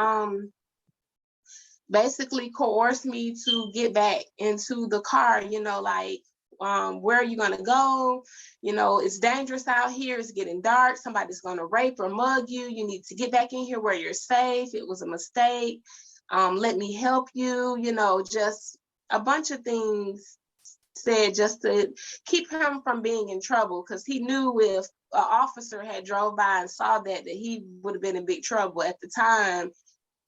basically coerced me to get back into the car, where are you gonna go? It's dangerous out here. It's getting dark. Somebody's gonna rape or mug you. You need to get back in here where you're safe. It was a mistake. Let me help you. Just a bunch of things said just to keep him from being in trouble, because he knew if an officer had drove by and saw that he would have been in big trouble. At the time,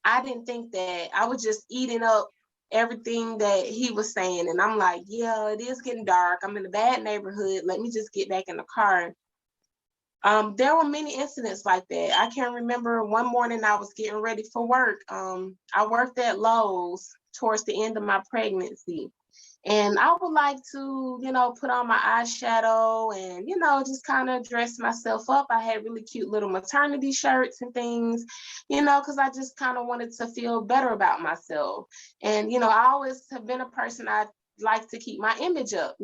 I didn't think that. I was just eating up everything that he was saying. And I'm like, yeah, it is getting dark. I'm in a bad neighborhood. Let me just get back in the car. There were many incidents like that. I can remember one morning I was getting ready for work. I worked at Lowe's towards the end of my pregnancy. And I would like to, put on my eyeshadow and, just kind of dress myself up. I had really cute little maternity shirts and things, because I just kind of wanted to feel better about myself. And, I always have been a person, I like to keep my image up,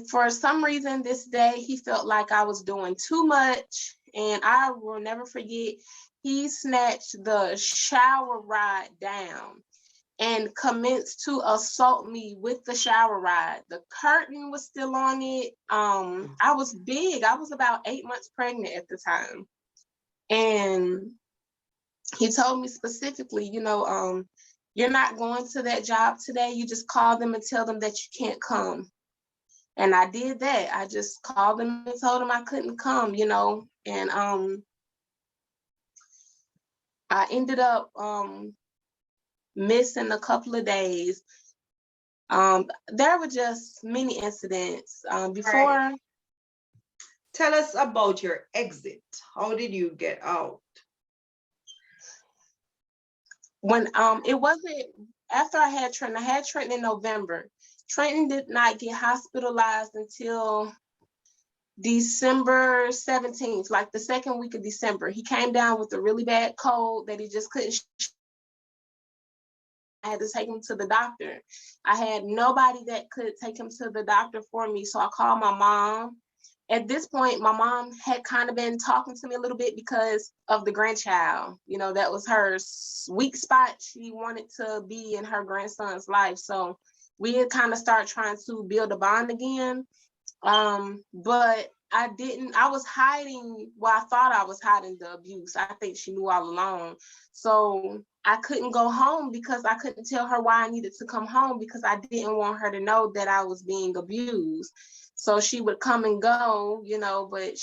For some reason this day, he felt like I was doing too much. And I will never forget, he snatched the shower rod down and commenced to assault me with the shower rod. The curtain was still on it. I was big. I was about 8 months pregnant at the time. And he told me specifically, you're not going to that job today. You just call them and tell them that you can't come. And I did that. I just called them and told them I couldn't come, and I ended up missing a couple of days. There were just many incidents before. Right. Tell us about your exit. How did you get out? When it wasn't after I had Trenton in November. Trenton did not get hospitalized until December 17th, like the second week of December. He came down with a really bad cold that he just couldn't. I had to take him to the doctor. I had nobody that could take him to the doctor for me. So I called my mom. At this point, my mom had kind of been talking to me a little bit because of the grandchild. That was her weak spot. She wanted to be in her grandson's life. So we had kind of started trying to build a bond again. But I was hiding, I thought I was hiding the abuse. I think she knew all along. So I couldn't go home because I couldn't tell her why I needed to come home, because I didn't want her to know that I was being abused. So she would come and go, but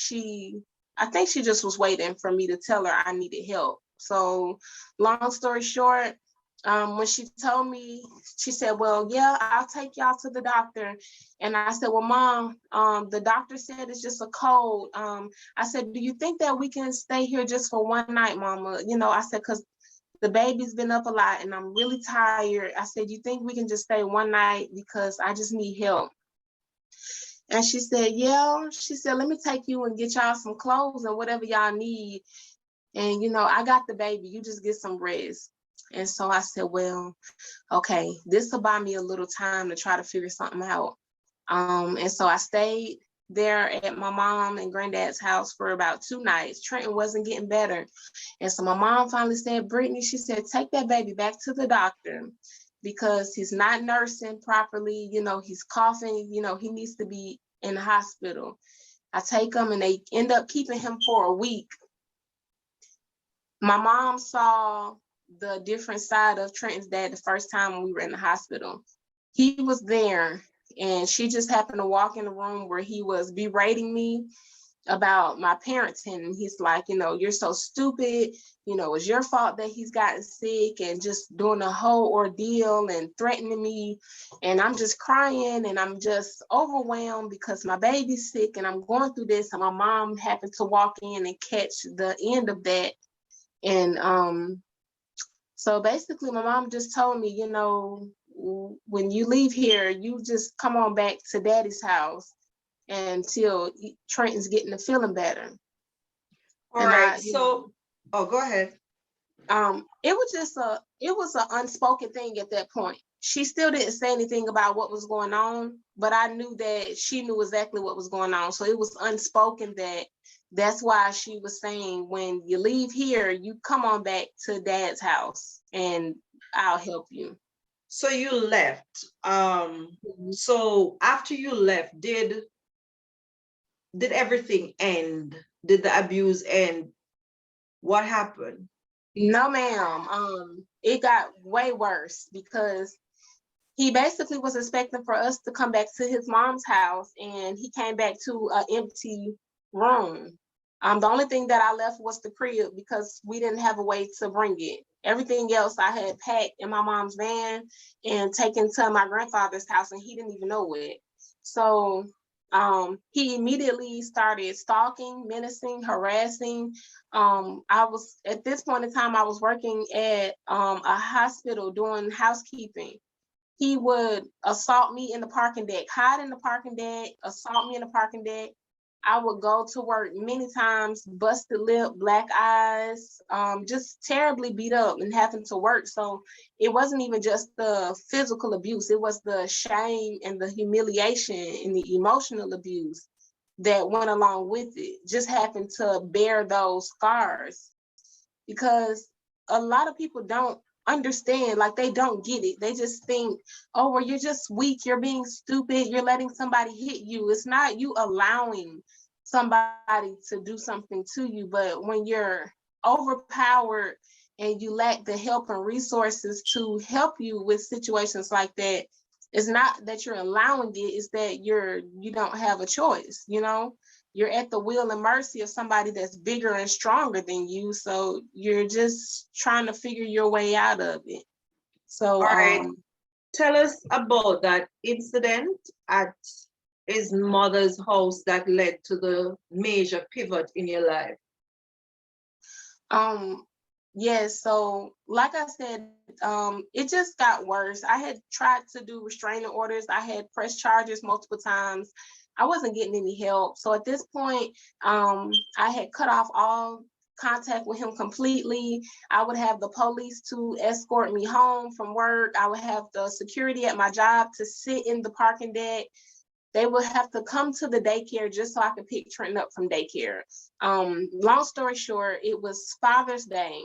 I think she just was waiting for me to tell her I needed help. So long story short, when she told me, she said, well, yeah, I'll take y'all to the doctor. And I said, well, Mom, the doctor said it's just a cold. I said, do you think that we can stay here just for one night, Mama? I said, because the baby's been up a lot and I'm really tired. I said, you think we can just stay one night because I just need help? And she said, yeah. She said, let me take you and get y'all some clothes and whatever y'all need. And, I got the baby. You just get some rest. And so I said, well, okay, this will buy me a little time to try to figure something out. And so I stayed there at my mom and granddad's house for about 2 nights. Trenton wasn't getting better. And so my mom finally said, Brittany, she said, take that baby back to the doctor because he's not nursing properly. He's coughing, he needs to be in the hospital. I take him and they end up keeping him for a week. My mom saw the different side of Trenton's dad the first time when we were in the hospital. He was there and she just happened to walk in the room where he was berating me about my parenting. And he's like, you're so stupid. It's your fault that he's gotten sick, and just doing a whole ordeal and threatening me. And I'm just crying and I'm just overwhelmed because my baby's sick and I'm going through this. And my mom happened to walk in and catch the end of that. And so basically my mom just told me, when you leave here, you just come on back to daddy's house until Trenton's getting the feeling better. All right. So, go ahead. It was an unspoken thing at that point. She still didn't say anything about what was going on, but I knew that she knew exactly what was going on. So it was unspoken that's why she was saying, when you leave here, you come on back to dad's house and I'll help you. So you left. So after you left, did everything end? Did the abuse end? What happened? No, ma'am. It got way worse because he basically was expecting for us to come back to his mom's house, and he came back to an empty room. The only thing that I left was the crib because we didn't have a way to bring it. Everything else I had packed in my mom's van and taken to my grandfather's house, and he didn't even know it. So he immediately started stalking, menacing, harassing. At this point in time, I was working at a hospital doing housekeeping. He would assault me in the parking deck, hide in the parking deck, assault me in the parking deck. I would go to work many times, busted lip, black eyes, just terribly beat up and having to work. So it wasn't even just the physical abuse, it was the shame and the humiliation and the emotional abuse that went along with it. Just happened to bear those scars because a lot of people don't understand, like they don't get it. They just think, oh, well, you're just weak, you're being stupid, you're letting somebody hit you. It's not you allowing somebody to do something to you, but when you're overpowered and you lack the help and resources to help you with situations like that, it's not that you're allowing it, it's that you don't have a choice. You're at the will and mercy of somebody that's bigger and stronger than you. So you're just trying to figure your way out of it. So, all right. Tell us about that incident at his mother's house that led to the major pivot in your life. Yes. So like I said, it just got worse. I had tried to do restraining orders. I had pressed charges multiple times. I wasn't getting any help. So at this point, I had cut off all contact with him completely. I would have the police to escort me home from work. I would have the security at my job to sit in the parking deck. They would have to come to the daycare just so I could pick Trenton up from daycare. Long story short, it was Father's Day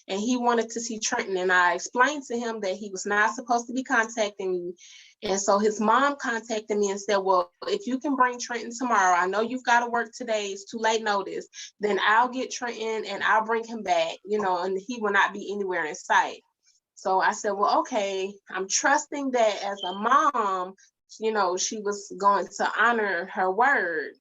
and he wanted to see Trenton. And I explained to him that he was not supposed to be contacting me. And so his mom contacted me and said, well, if you can bring Trenton tomorrow, I know you've got to work today, it's too late notice, then I'll get Trenton and I'll bring him back, and he will not be anywhere in sight. So I said, well, okay, I'm trusting that as a mom you know, she was going to honor her word.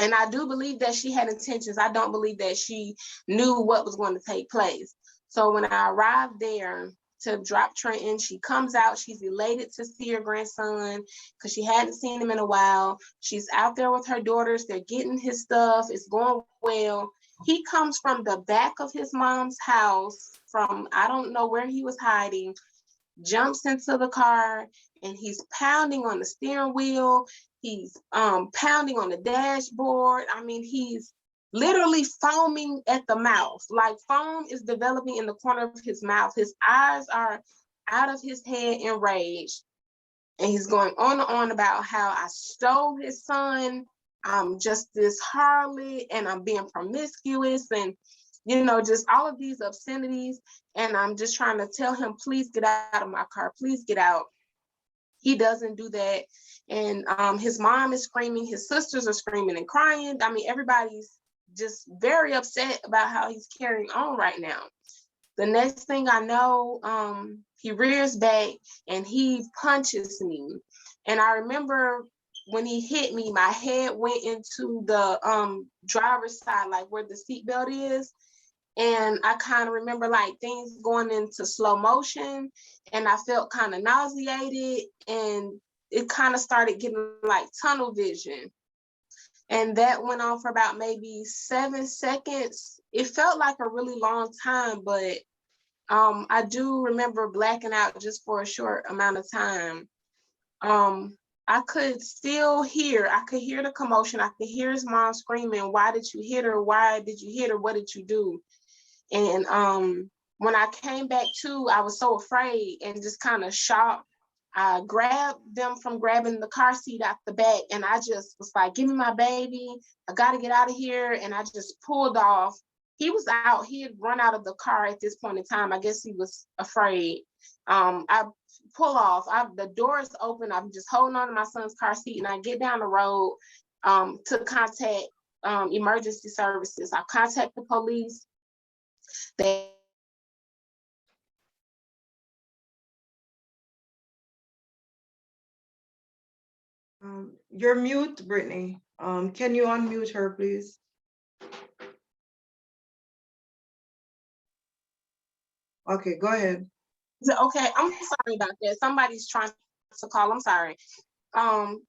And I do believe that she had intentions. I don't believe that she knew what was going to take place. So when I arrived there to drop Trenton, she comes out. She's elated to see her grandson because she hadn't seen him in a while. She's out there with her daughters. They're getting his stuff. It's going well. He comes from the back of his mom's house from, I don't know where he was hiding, jumps into the car, and he's pounding on the steering wheel. He's pounding on the dashboard. I mean, he's literally foaming at the mouth. Like foam is developing in the corner of his mouth. His eyes are out of his head in rage. And he's going on and on about how I stole his son. I'm just this harlot and I'm being promiscuous and, you know, just all of these obscenities. And I'm just trying to tell him, please get out of my car. Please get out. He doesn't do that. And his mom is screaming. His sisters are screaming and crying. I mean, everybody's just very upset about how he's carrying on right now. The next thing I know, he rears back and he punches me. And I remember when he hit me, my head went into the driver's side, like where the seatbelt is. And I kind of remember like things going into slow motion and I felt kind of nauseated and it kind of started getting like tunnel vision. And that went on for about maybe 7 seconds. It felt like a really long time, but I do remember blacking out just for a short amount of time. I could still hear, I could hear the commotion. I could hear his mom screaming, why did you hit her? Why did you hit her? What did you do? And when I came back to, I was so afraid and just kind of shocked. I grabbed them from grabbing the car seat out the back and I just was like, give me my baby. I got to get out of here. And I just pulled off. He was out. He had run out of the car at this point in time. I guess he was afraid. I pull off. The doors open. I'm just holding on to my son's car seat and I get down the road to contact emergency services. I contact the police. They You're mute, Brittany. Can you unmute her, please? Okay, go ahead. Okay, I'm sorry about that. Somebody's trying to call. I'm sorry. When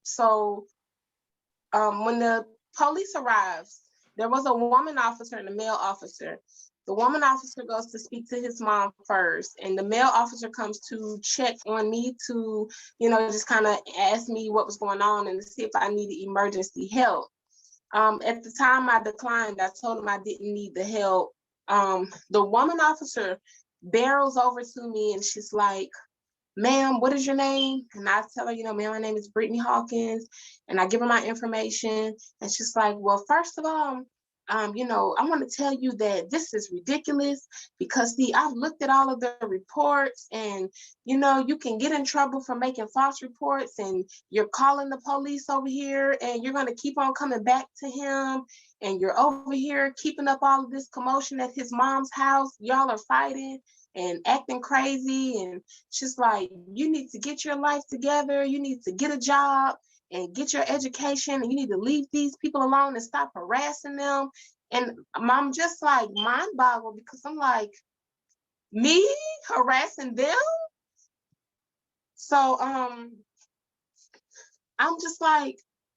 the police arrives, there was a woman officer and a male officer. The woman officer goes to speak to his mom first, and the male officer comes to check on me to, you know, just kind of ask me what was going on and to see if I needed emergency help. At the time I declined, I told him I didn't need the help. The woman officer barrels over to me and she's like, ma'am, what is your name? And I tell her, you know, ma'am, my name is Britney Hawkins. And I give her my information. And she's like, well, first of all, you know, I want to tell you that this is ridiculous because see, I've looked at all of the reports and, you know, you can get in trouble for making false reports and you're calling the police over here and you're going to keep on coming back to him. And you're over here keeping up all of this commotion at his mom's house. Y'all are fighting and acting crazy. And she's like, you need to get your life together. You need to get a job and get your education. And you need to leave these people alone and stop harassing them. And I'm just like mind boggled because I'm like, me harassing them? So I'm just like,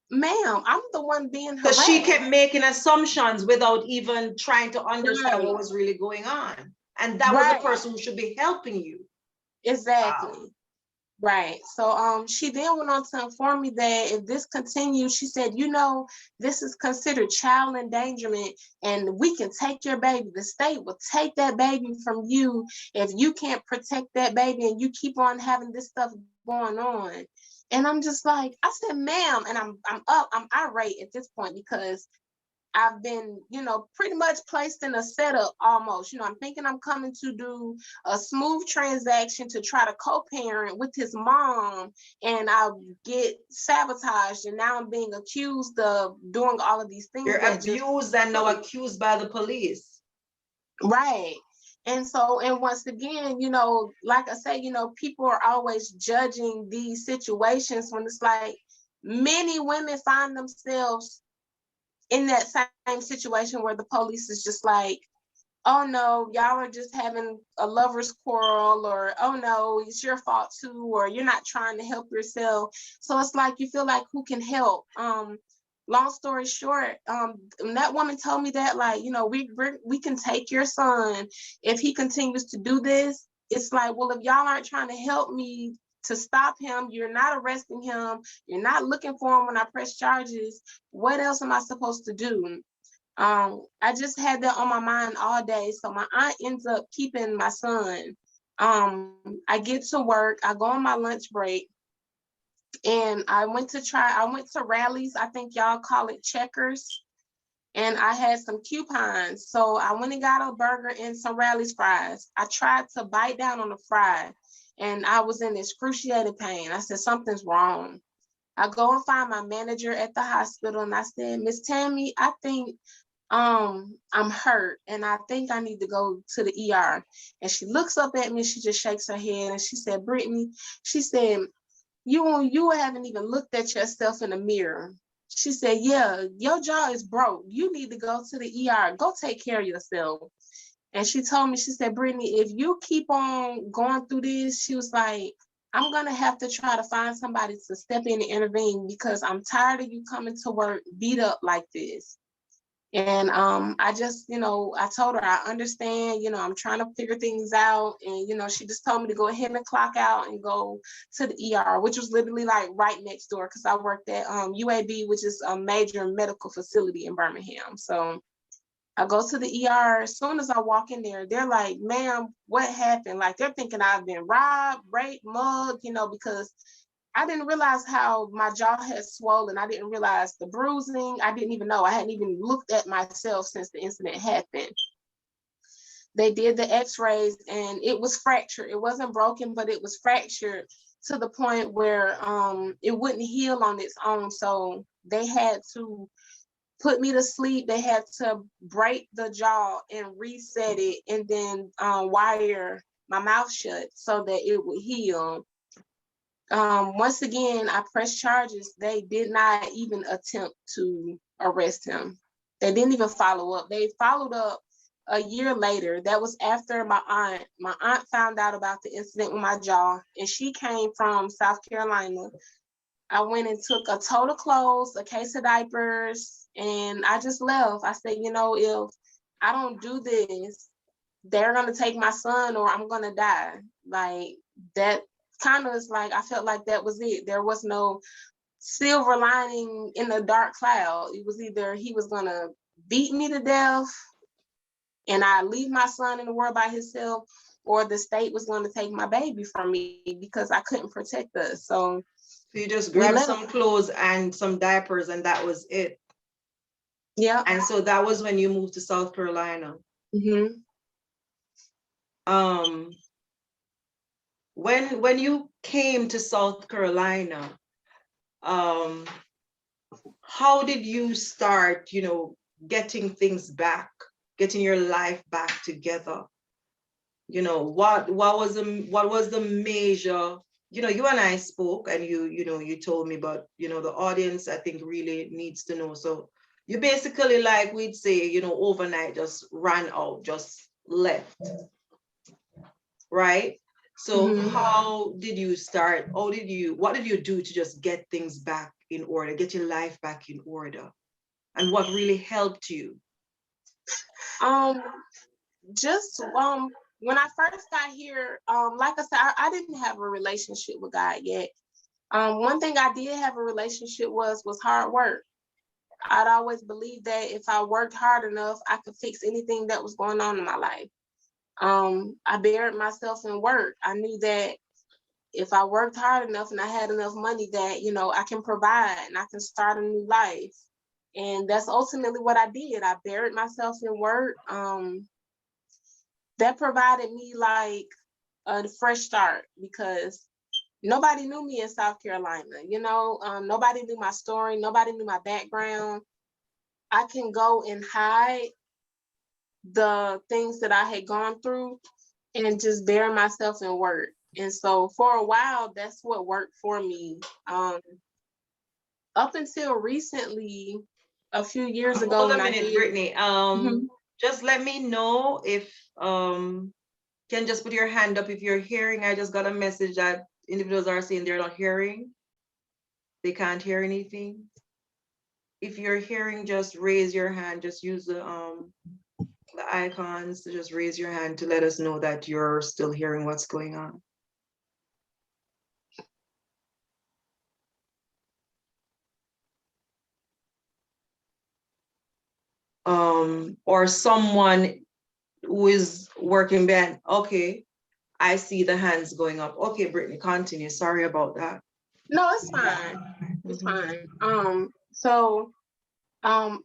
ma'am, I'm the one being harassed. Because she kept making assumptions without even trying to understand what was really going on. And that was the person who should be helping you. Exactly. Wow. Right. So she then went on to inform me that if this continues, she said, you know, this is considered child endangerment and we can take your baby. The state will take that baby from you if you can't protect that baby and you keep on having this stuff going on. And I'm just like, I said, ma'am, and I'm irate at this point because I've been, you know, pretty much placed in a setup almost. You know, I'm thinking I'm coming to do a smooth transaction to try to co-parent with his mom, and I'll get sabotaged. And now I'm being accused of doing all of these things. You're abused and now accused by the police. Right. And so, and once again, you know, like I say, you know, people are always judging these situations when it's like many women find themselves in that same situation where the police is just like, oh no, y'all are just having a lover's quarrel, or oh no, it's your fault too, or you're not trying to help yourself. So it's like you feel like who can help? Long story short, that woman told me that, like, you know, we can take your son if he continues to do this. It's like, well, if y'all aren't trying to help me to stop him, you're not arresting him, you're not looking for him when I press charges, what else am I supposed to do? I just had that on my mind all day. So my aunt ends up keeping my son. I get to work, I go on my lunch break, and I went to rallies. I think y'all call it checkers. And I had some coupons. So I went and got a burger and some Rally's fries. I tried to bite down on the fry and I was in excruciating pain. I said, something's wrong. I go and find my manager at the hospital and I said, Miss Tammy, I think I'm hurt and I think I need to go to the ER. And she looks up at me, she just shakes her head and she said, Brittany, she said, you haven't even looked at yourself in the mirror. She said, yeah, your jaw is broke. You need to go to the ER. Go take care of yourself. And she told me, she said, Brittany, if you keep on going through this, she was like, I'm going to have to try to find somebody to step in and intervene because I'm tired of you coming to work beat up like this. And I just, you know, I told her I understand, you know, I'm trying to figure things out. And, you know, she just told me to go ahead and clock out and go to the ER, which was literally like right next door because I worked at UAB, which is a major medical facility in Birmingham. So I go to the ER. As soon as I walk in there, they're like, ma'am, what happened? Like they're thinking I've been robbed, raped, mugged, you know, because I didn't realize how my jaw had swollen. I didn't realize the bruising. I didn't even know. I hadn't even looked at myself since the incident happened. They did the x-rays and it was fractured. It wasn't broken, but it was fractured to the point where it wouldn't heal on its own. So they had to put me to sleep. They had to break the jaw and reset it and then wire my mouth shut so that it would heal. Once again, I pressed charges. They did not even attempt to arrest him. They didn't even follow up. They followed up a year later. That was after my aunt. My aunt found out about the incident with my jaw, and she came from South Carolina. I went and took a tote of clothes, a case of diapers, and I just left. I said, you know, if I don't do this, they're gonna take my son or I'm gonna die. Like that kind of is like I felt like that was it. There was no silver lining in the dark cloud. It was either he was gonna beat me to death and I leave my son in the world by himself, or the state was gonna take my baby from me because I couldn't protect us. So you just we grabbed let some clothes and some diapers and that was it. Yeah. And so that was when you moved to South Carolina. Mm-hmm. When you came to South Carolina, how did you start, you know, getting things back, getting your life back together? You know, what was the major, you know, you and I spoke and you know, you told me, but you know, the audience I think really needs to know. So you basically, like we'd say, you know, overnight just ran out, just left, right? So Mm-hmm. how did you start? What did you do to just get things back in order, get your life back in order? And what really helped you? Just when I first got here, like I said, I didn't have a relationship with God yet. One thing I did have a relationship was hard work. I'd always believed that if I worked hard enough, I could fix anything that was going on in my life. I buried myself in work. I knew that if I worked hard enough and I had enough money that, you know, I can provide and I can start a new life. And that's ultimately what I did. I buried myself in work. That provided me like a fresh start because nobody knew me in South Carolina. You know, nobody knew my story. Nobody knew my background. I can go and hide the things that I had gone through and just bury myself in work. And so for a while, that's what worked for me. Up until recently, a few years ago, Hold when a I minute, did. Brittany. Just let me know if can just put your hand up if you're hearing. I just got a message that individuals are saying they're not hearing. They can't hear anything. If you're hearing, just raise your hand. Just use the icons to just raise your hand to let us know that you're still hearing what's going on. Or someone who is working band. Okay, I see the hands going up. Okay, Brittany, continue. Sorry about that. No, it's fine. It's fine.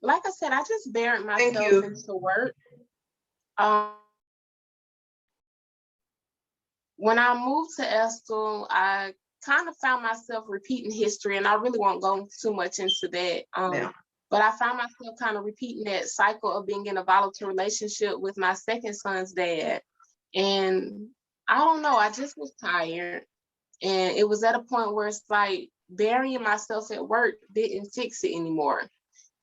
Like I said, I just buried Thank myself you. into work. Um, when I moved to Estill, I kind of found myself repeating history, and I really won't go too much into that. Yeah. But I found myself kind of repeating that cycle of being in a volatile relationship with my second son's dad. And I don't know, I just was tired. And it was at a point where it's like burying myself at work didn't fix it anymore.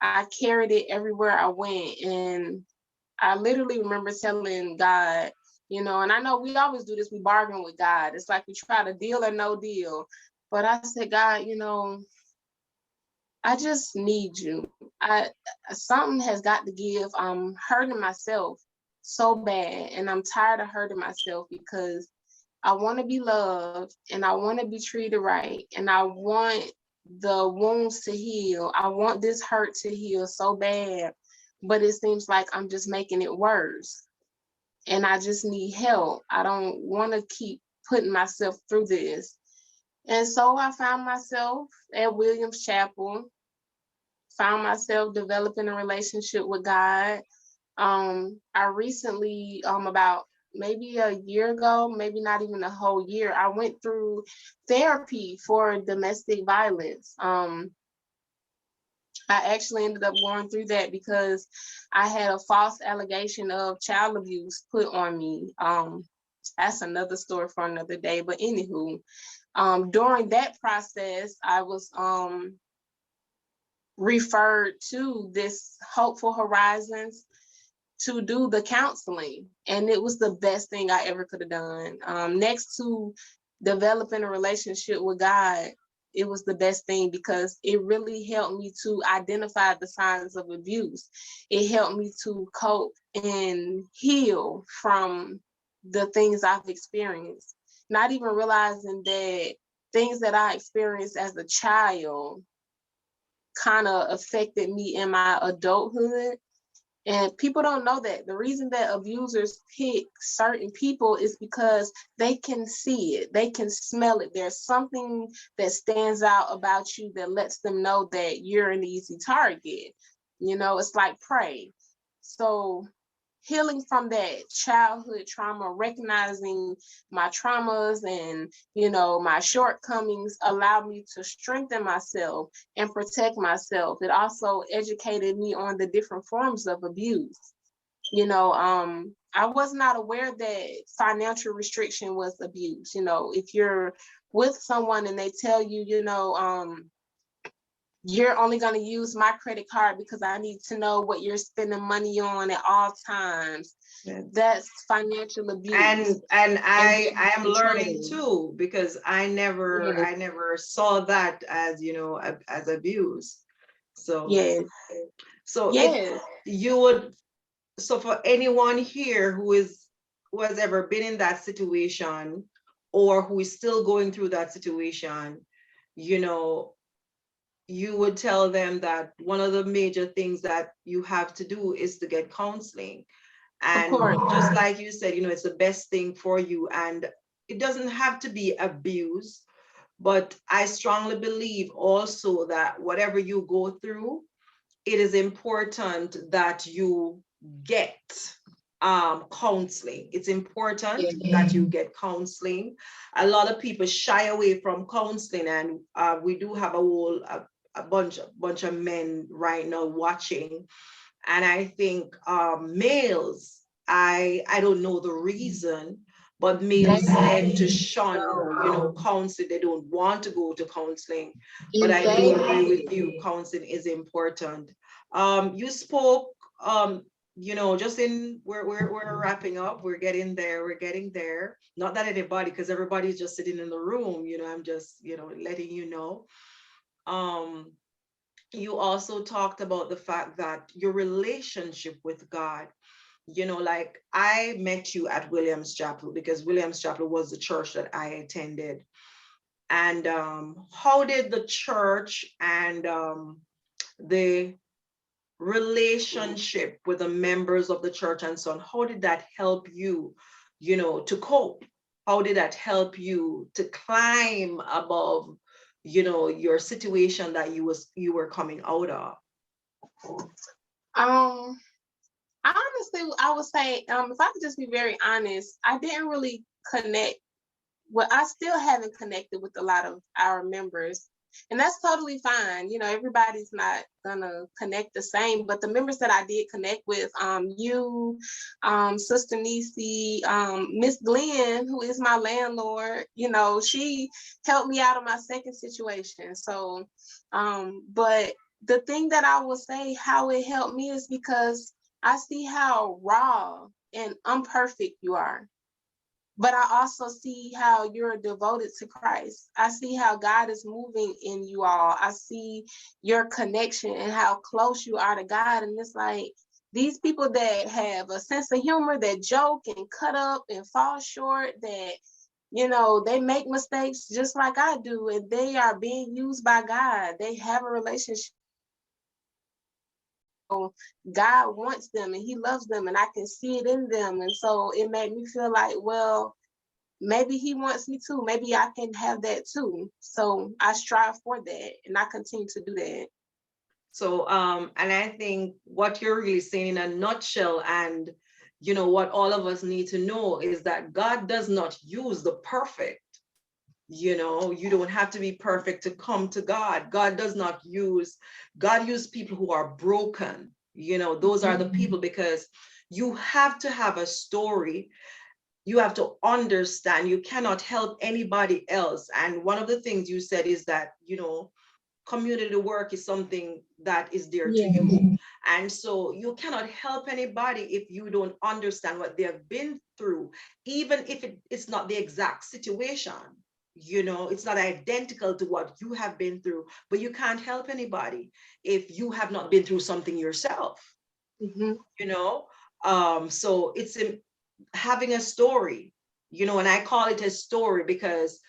I carried it everywhere I went. And I literally remember telling God, and I know we always do this, we bargain with God. It's like we try to deal or no deal. But I said, God, I just need you. Something has got to give. I'm hurting myself so bad, and I'm tired of hurting myself because I want to be loved and I want to be treated right, and I want the wounds to heal. I want this hurt to heal so bad, but it seems like I'm just making it worse, and I just need help. I don't want to keep putting myself through this. And so I found myself at Williams Chapel, found myself developing a relationship with God. I recently, about maybe a year ago, maybe not even a whole year, I went through therapy for domestic violence. I actually ended up going through that because I had a false allegation of child abuse put on me. That's another story for another day. But anywho, during that process, I was referred to this Hopeful Horizons to do the counseling. And it was the best thing I ever could have done. Next to developing a relationship with God, it was the best thing because it really helped me to identify the signs of abuse. It helped me to cope and heal from the things I've experienced, not even realizing that things that I experienced as a child kind of affected me in my adulthood. And people don't know that. The reason that abusers pick certain people is because they can see it, they can smell it. There's something that stands out about you that lets them know that you're an easy target. It's like prey. So healing from that childhood trauma, recognizing my traumas and, my shortcomings allowed me to strengthen myself and protect myself. It also educated me on the different forms of abuse. I was not aware that financial restriction was abuse. If you're with someone and they tell you, you're only going to use my credit card because I need to know what you're spending money on at all times. Yeah. That's financial abuse. And I am learning controlling. too, because I never saw that as as abuse. So Yes. so Yes. you would, so for anyone here who has ever been in that situation or who is still going through that situation, you would tell them that one of the major things that you have to do is to get counseling. And just like you said, it's the best thing for you. And it doesn't have to be abuse, but I strongly believe also that whatever you go through, it is important that you get counseling. It's important that you get counseling. A lot of people shy away from counseling, and we do have a bunch of men right now watching, And I think males, I don't know the reason, but males tend to shun, counseling. They don't want to go to counseling. But I do agree with you, counseling is important. You spoke, just in we're wrapping up. We're getting there. We're getting there. Not that anybody, because everybody's just sitting in the room. I'm just, letting you know. Um, you also talked about the fact that your relationship with God, like I met you at Williams Chapel because Williams Chapel was the church that I attended. And how did the church and the relationship with the members of the church and so on, how did that help you, to cope? How did that help you to climb above, your situation that you were coming out of? Um, honestly, I would say, if I could just be very honest, I didn't really connect. Well, I still haven't connected with a lot of our members, and that's totally fine. Everybody's not gonna connect the same, but the members that I did connect with, you, Sister Nisi, Miss Glenn, who is my landlord, she helped me out of my second situation. So, but the thing that I will say how it helped me is because I see how raw and imperfect you are. But I also see how you're devoted to Christ. I see how God is moving in you all. I see your connection and how close you are to God. And it's like these people that have a sense of humor, that joke and cut up and fall short, that, they make mistakes just like I do, and they are being used by God. They have a relationship. God wants them and he loves them, and I can see it in them. And so it made me feel like, well, maybe he wants me too. Maybe I can have that too. So I strive for that, and I continue to do that. So, and I think what you're really saying in a nutshell, and what all of us need to know is that God does not use the perfect. You don't have to be perfect to come to God. God uses people who are broken. Those are the people, because you have to have a story. You have to understand you cannot help anybody else. And one of the things you said is that, community work is something that is dear to you. And so you cannot help anybody if you don't understand what they have been through, even if it's not the exact situation. It's not identical to what you have been through, but you can't help anybody if you have not been through something yourself. Mm-hmm. So it's having a story, and I call it a story because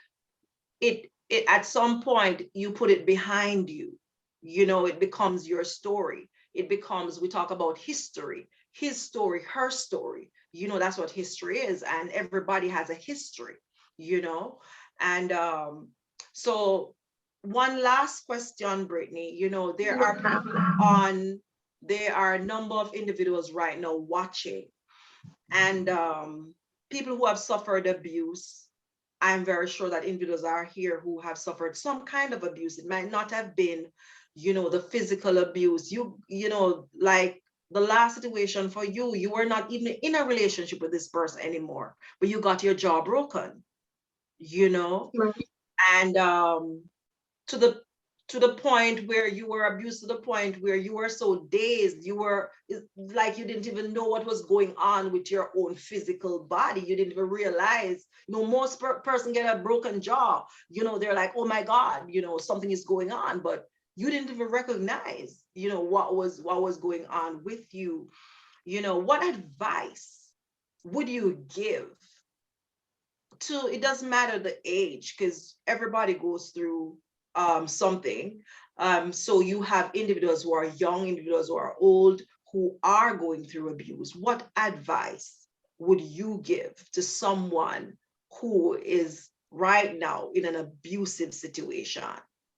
it at some point you put it behind you. It becomes your story. It becomes, we talk about history, his story, her story. That's what history is, and everybody has a history. And so one last question, Brittany. There are people there are a number of individuals right now watching, and people who have suffered abuse. I'm very sure that individuals are here who have suffered some kind of abuse. It might not have been, the physical abuse. Like the last situation for you, you were not even in a relationship with this person anymore, but you got your jaw broken, Right. and to the to the point where you were abused, to the point where you were so dazed, you were like you didn't even know what was going on with your own physical body. You didn't even realize. Most person get a broken jaw, they're like, oh my God, something is going on, but you didn't even recognize, what was going on with you. What advice would you give to, it doesn't matter the age, because everybody goes through something. So you have individuals who are young, individuals who are old, who are going through abuse. What advice would you give to someone who is right now in an abusive situation?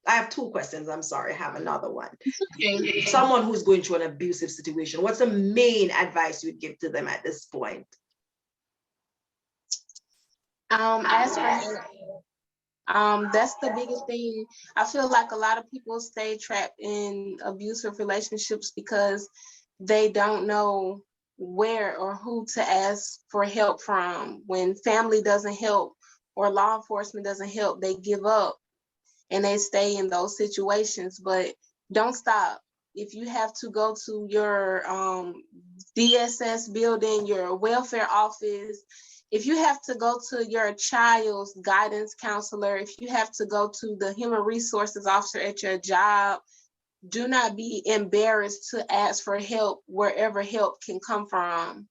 I have two questions. I'm sorry, I have another one. Okay. Someone who's going through an abusive situation, what's the main advice you'd give to them at this point? As for help, that's the biggest thing. I feel like a lot of people stay trapped in abusive relationships because they don't know where or who to ask for help from. When family doesn't help or law enforcement doesn't help, they give up and they stay in those situations. But don't stop. If you have to go to your DSS building, your welfare office, if you have to go to your child's guidance counselor, if you have to go to the human resources officer at your job, do not be embarrassed to ask for help wherever help can come from.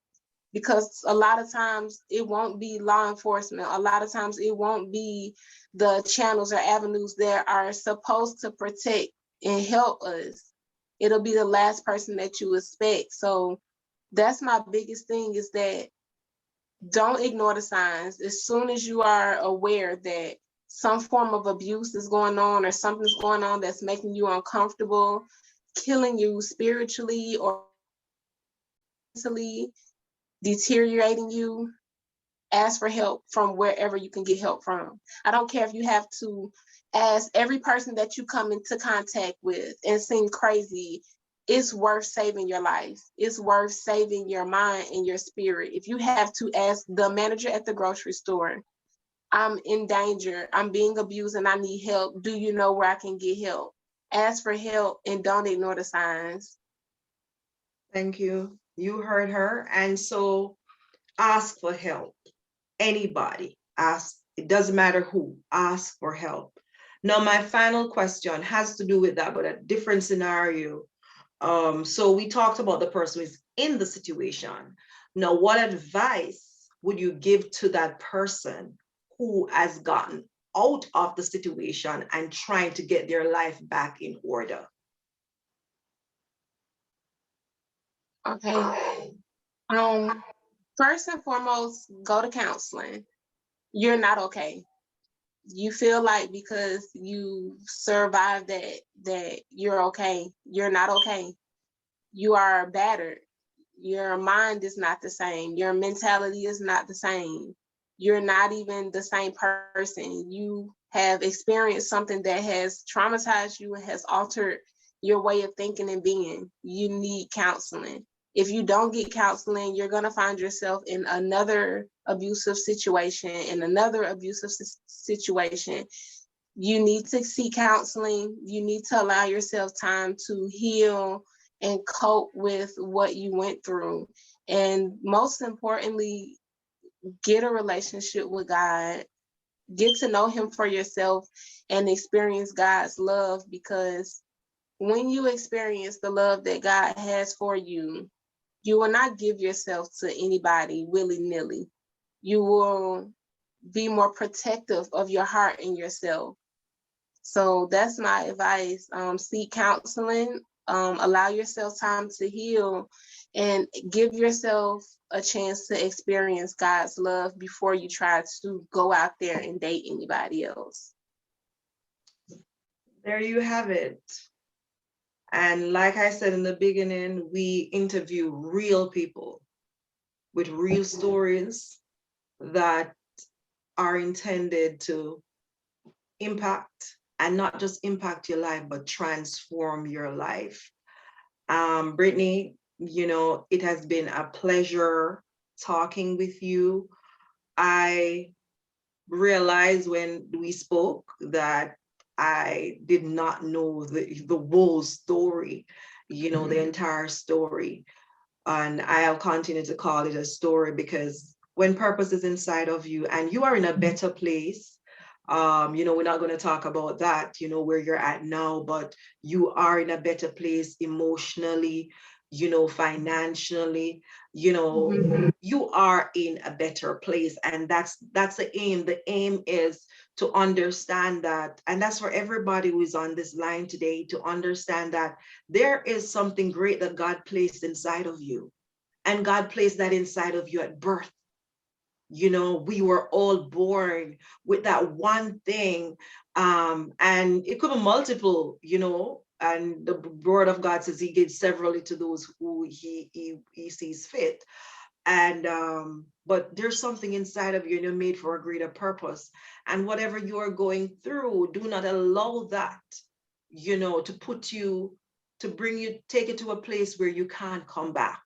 Because a lot of times it won't be law enforcement. A lot of times it won't be the channels or avenues that are supposed to protect and help us. It'll be the last person that you expect. So that's my biggest thing, is that don't ignore the signs. As soon as you are aware that some form of abuse is going on or something's going on that's making you uncomfortable, killing you spiritually or mentally, deteriorating you, ask for help from wherever you can get help from. I don't care if you have to ask every person that you come into contact with and seem crazy. It's worth saving your life. It's worth saving your mind and your spirit. If you have to ask the manager at the grocery store, I'm in danger, I'm being abused and I need help. Do you know where I can get help? Ask for help and don't ignore the signs. Thank you. You heard her. And so ask for help. Anybody, ask. It doesn't matter who, ask for help. Now, my final question has to do with that, but a different scenario. So we talked about the person who is in the situation. Now, what advice would you give to that person who has gotten out of the situation and trying to get their life back in order? Okay. First and foremost, go to counseling. You're not okay. You feel like because you survived that you're okay. You're not okay. You are battered. Your mind is not the same. Your mentality is not the same. You're not even the same person. You have experienced something that has traumatized you and has altered your way of thinking and being. You need counseling. If you don't get counseling, you're going to find yourself in another abusive situation, situation. You need to seek counseling. You need to allow yourself time to heal and cope with what you went through. And most importantly, get a relationship with God. Get to know Him for yourself and experience God's love, because when you experience the love that God has for you, you will not give yourself to anybody willy-nilly. You will be more protective of your heart and yourself. So that's my advice. Seek counseling, allow yourself time to heal, and give yourself a chance to experience God's love before you try to go out there and date anybody else. There you have it. And like I said in the beginning, we interview real people with real stories that are intended to impact, and not just impact your life, but transform your life. Britney, it has been a pleasure talking with you. I realized when we spoke that I did not know the whole story, the entire story. And I'll continue to call it a story, because when purpose is inside of you and you are in a better place, we're not going to talk about that, where you're at now, but you are in a better place emotionally, financially, you are in a better place. And that's the aim. The aim is to understand that, and that's for everybody who is on this line today, to understand that there is something great that God placed inside of you. And God placed that inside of you at birth. We were all born with that one thing. And it could be multiple, and the word of God says He gives severally to those who he sees fit. And but there's something inside of you, and you're made for a greater purpose. And whatever you are going through, do not allow that, to to bring you, take you to a place where you can't come back,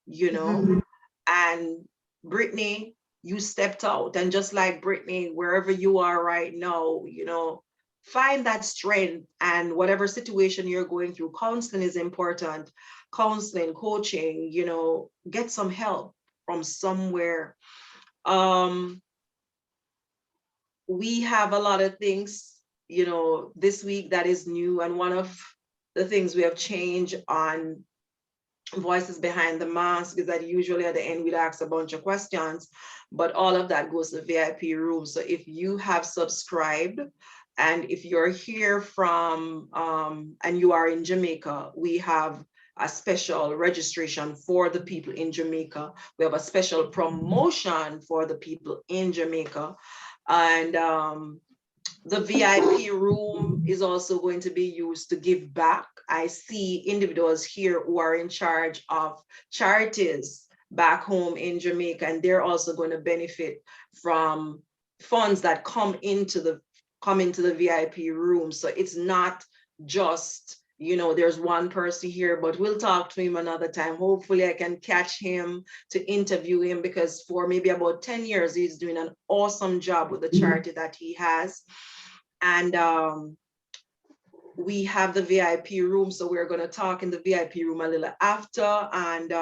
you know. Mhm. And Britney, you stepped out, and just like Britney, wherever you are right now, you know, find that strength. And whatever situation you're going through, counseling is important. Counseling, coaching, you know, get some help from somewhere. Um, we have a lot of things, you know, this week that is new. And one of the things we have changed on Voices Behind the Mask is that usually at the end we'd ask a bunch of questions, but all of that goes to the VIP room. So if you have subscribed, and if you're here from and you are in Jamaica, we have a special registration for the people in Jamaica. We have a special promotion for the people in Jamaica. And the VIP room is also going to be used to give back. I see individuals here who are in charge of charities back home in Jamaica, and they're also going to benefit from funds that come into the VIP room. So it's not just, you know, there's one person here, but we'll talk to him another time. Hopefully I can catch him to interview him, because for maybe about 10 years, he's doing an awesome job with the charity that he has. And we have the VIP room, so we're going to talk in the VIP room a little after. And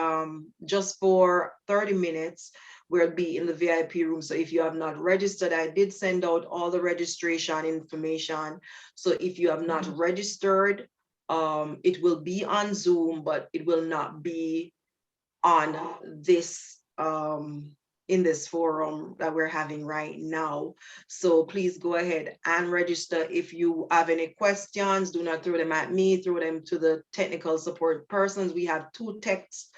just for 30 minutes, we'll be in the VIP room. So if you have not registered, I did send out all the registration information. So if you have not registered, it will be on Zoom, but it will not be on this in this forum that we're having right now. So please go ahead and register. If you have any questions, do not throw them at me, throw them to the technical support persons. We have 2 texts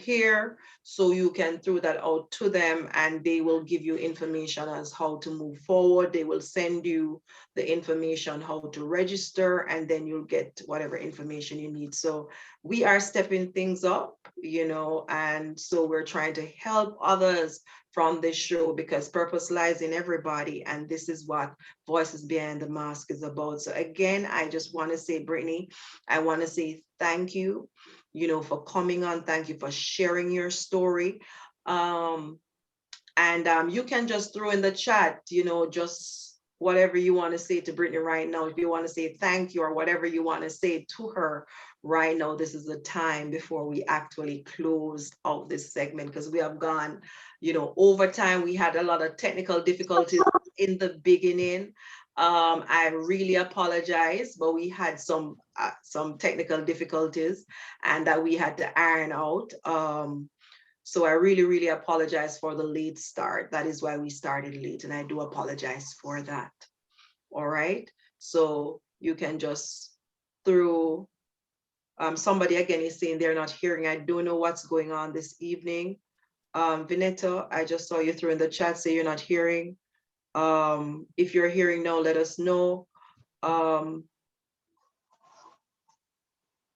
here, so you can throw that out to them, and they will give you information as how to move forward. They will send you the information how to register, and then you'll get whatever information you need. So we are stepping things up, you know, and so we're trying to help others from this show, because purpose lies in everybody, and this is what Voices Behind the Mask is about. So again, I just want to say, Britney, I want to say thank you, you know, for coming on. Thank you for sharing your story. And you can just throw in the chat, you know, just whatever you want to say to Britney right now. If you want to say thank you or whatever you want to say to her right now, this is the time before we actually close out this segment, because we have gone, you know, over time. We had a lot of technical difficulties in the beginning. I really apologize, but we had some technical difficulties, and that we had to iron out. So I really, really apologize for the late start. That is why we started late, and I do apologize for that. All right. So you can just through somebody again is saying they're not hearing. I don't know what's going on this evening. Vinetta, I just saw you through in the chat say you're not hearing. If you're hearing now, let us know.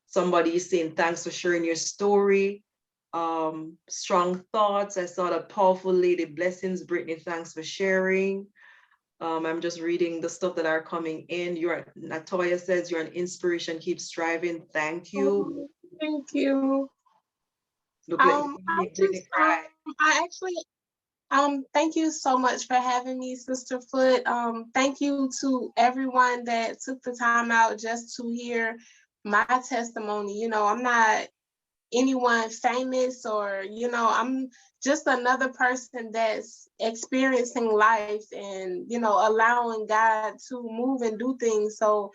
Somebody is saying thanks for sharing your story. Strong thoughts. I saw that powerful lady. Blessings, Brittany. Thanks for sharing. I'm just reading the stuff that are coming in. Natoya says you're an inspiration. Keep striving. Thank you. Thank you. Look like you I make Brittany just, cry. I actually, thank you so much for having me, Sister Foot. Thank you to everyone that took the time out just to hear my testimony. You know, I'm not anyone famous, or, you know, I'm just another person that's experiencing life and, you know, allowing God to move and do things. So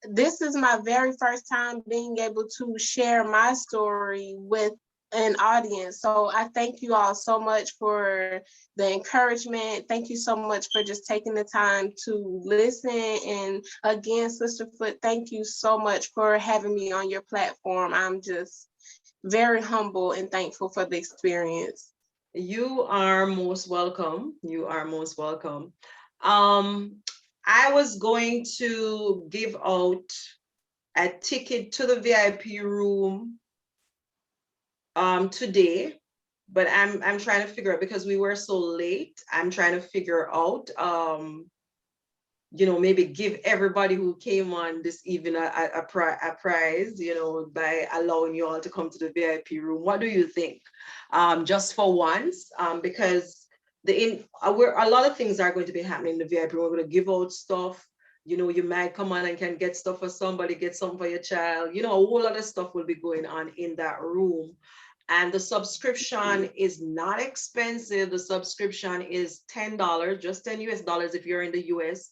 this is my very first time being able to share my story with an audience. So I thank you all so much for the encouragement. Thank you so much for just taking the time to listen. And again, Sister Foot, thank you so much for having me on your platform. I'm just very humble and thankful for the experience. You are most welcome. You are most welcome. I was going to give out a ticket to the VIP room today, but I'm trying to figure out, because we were so late. I'm trying to figure out maybe give everybody who came on this evening a prize, by allowing you all to come to the VIP room. What do you think? Just for once, because a lot of things are going to be happening in the VIP room. We're going to give out stuff. You might come on and can get stuff for somebody, get something for your child. A whole lot of stuff will be going on in that room. And the subscription is not expensive. The subscription is $10, just 10 US dollars if you're in the US.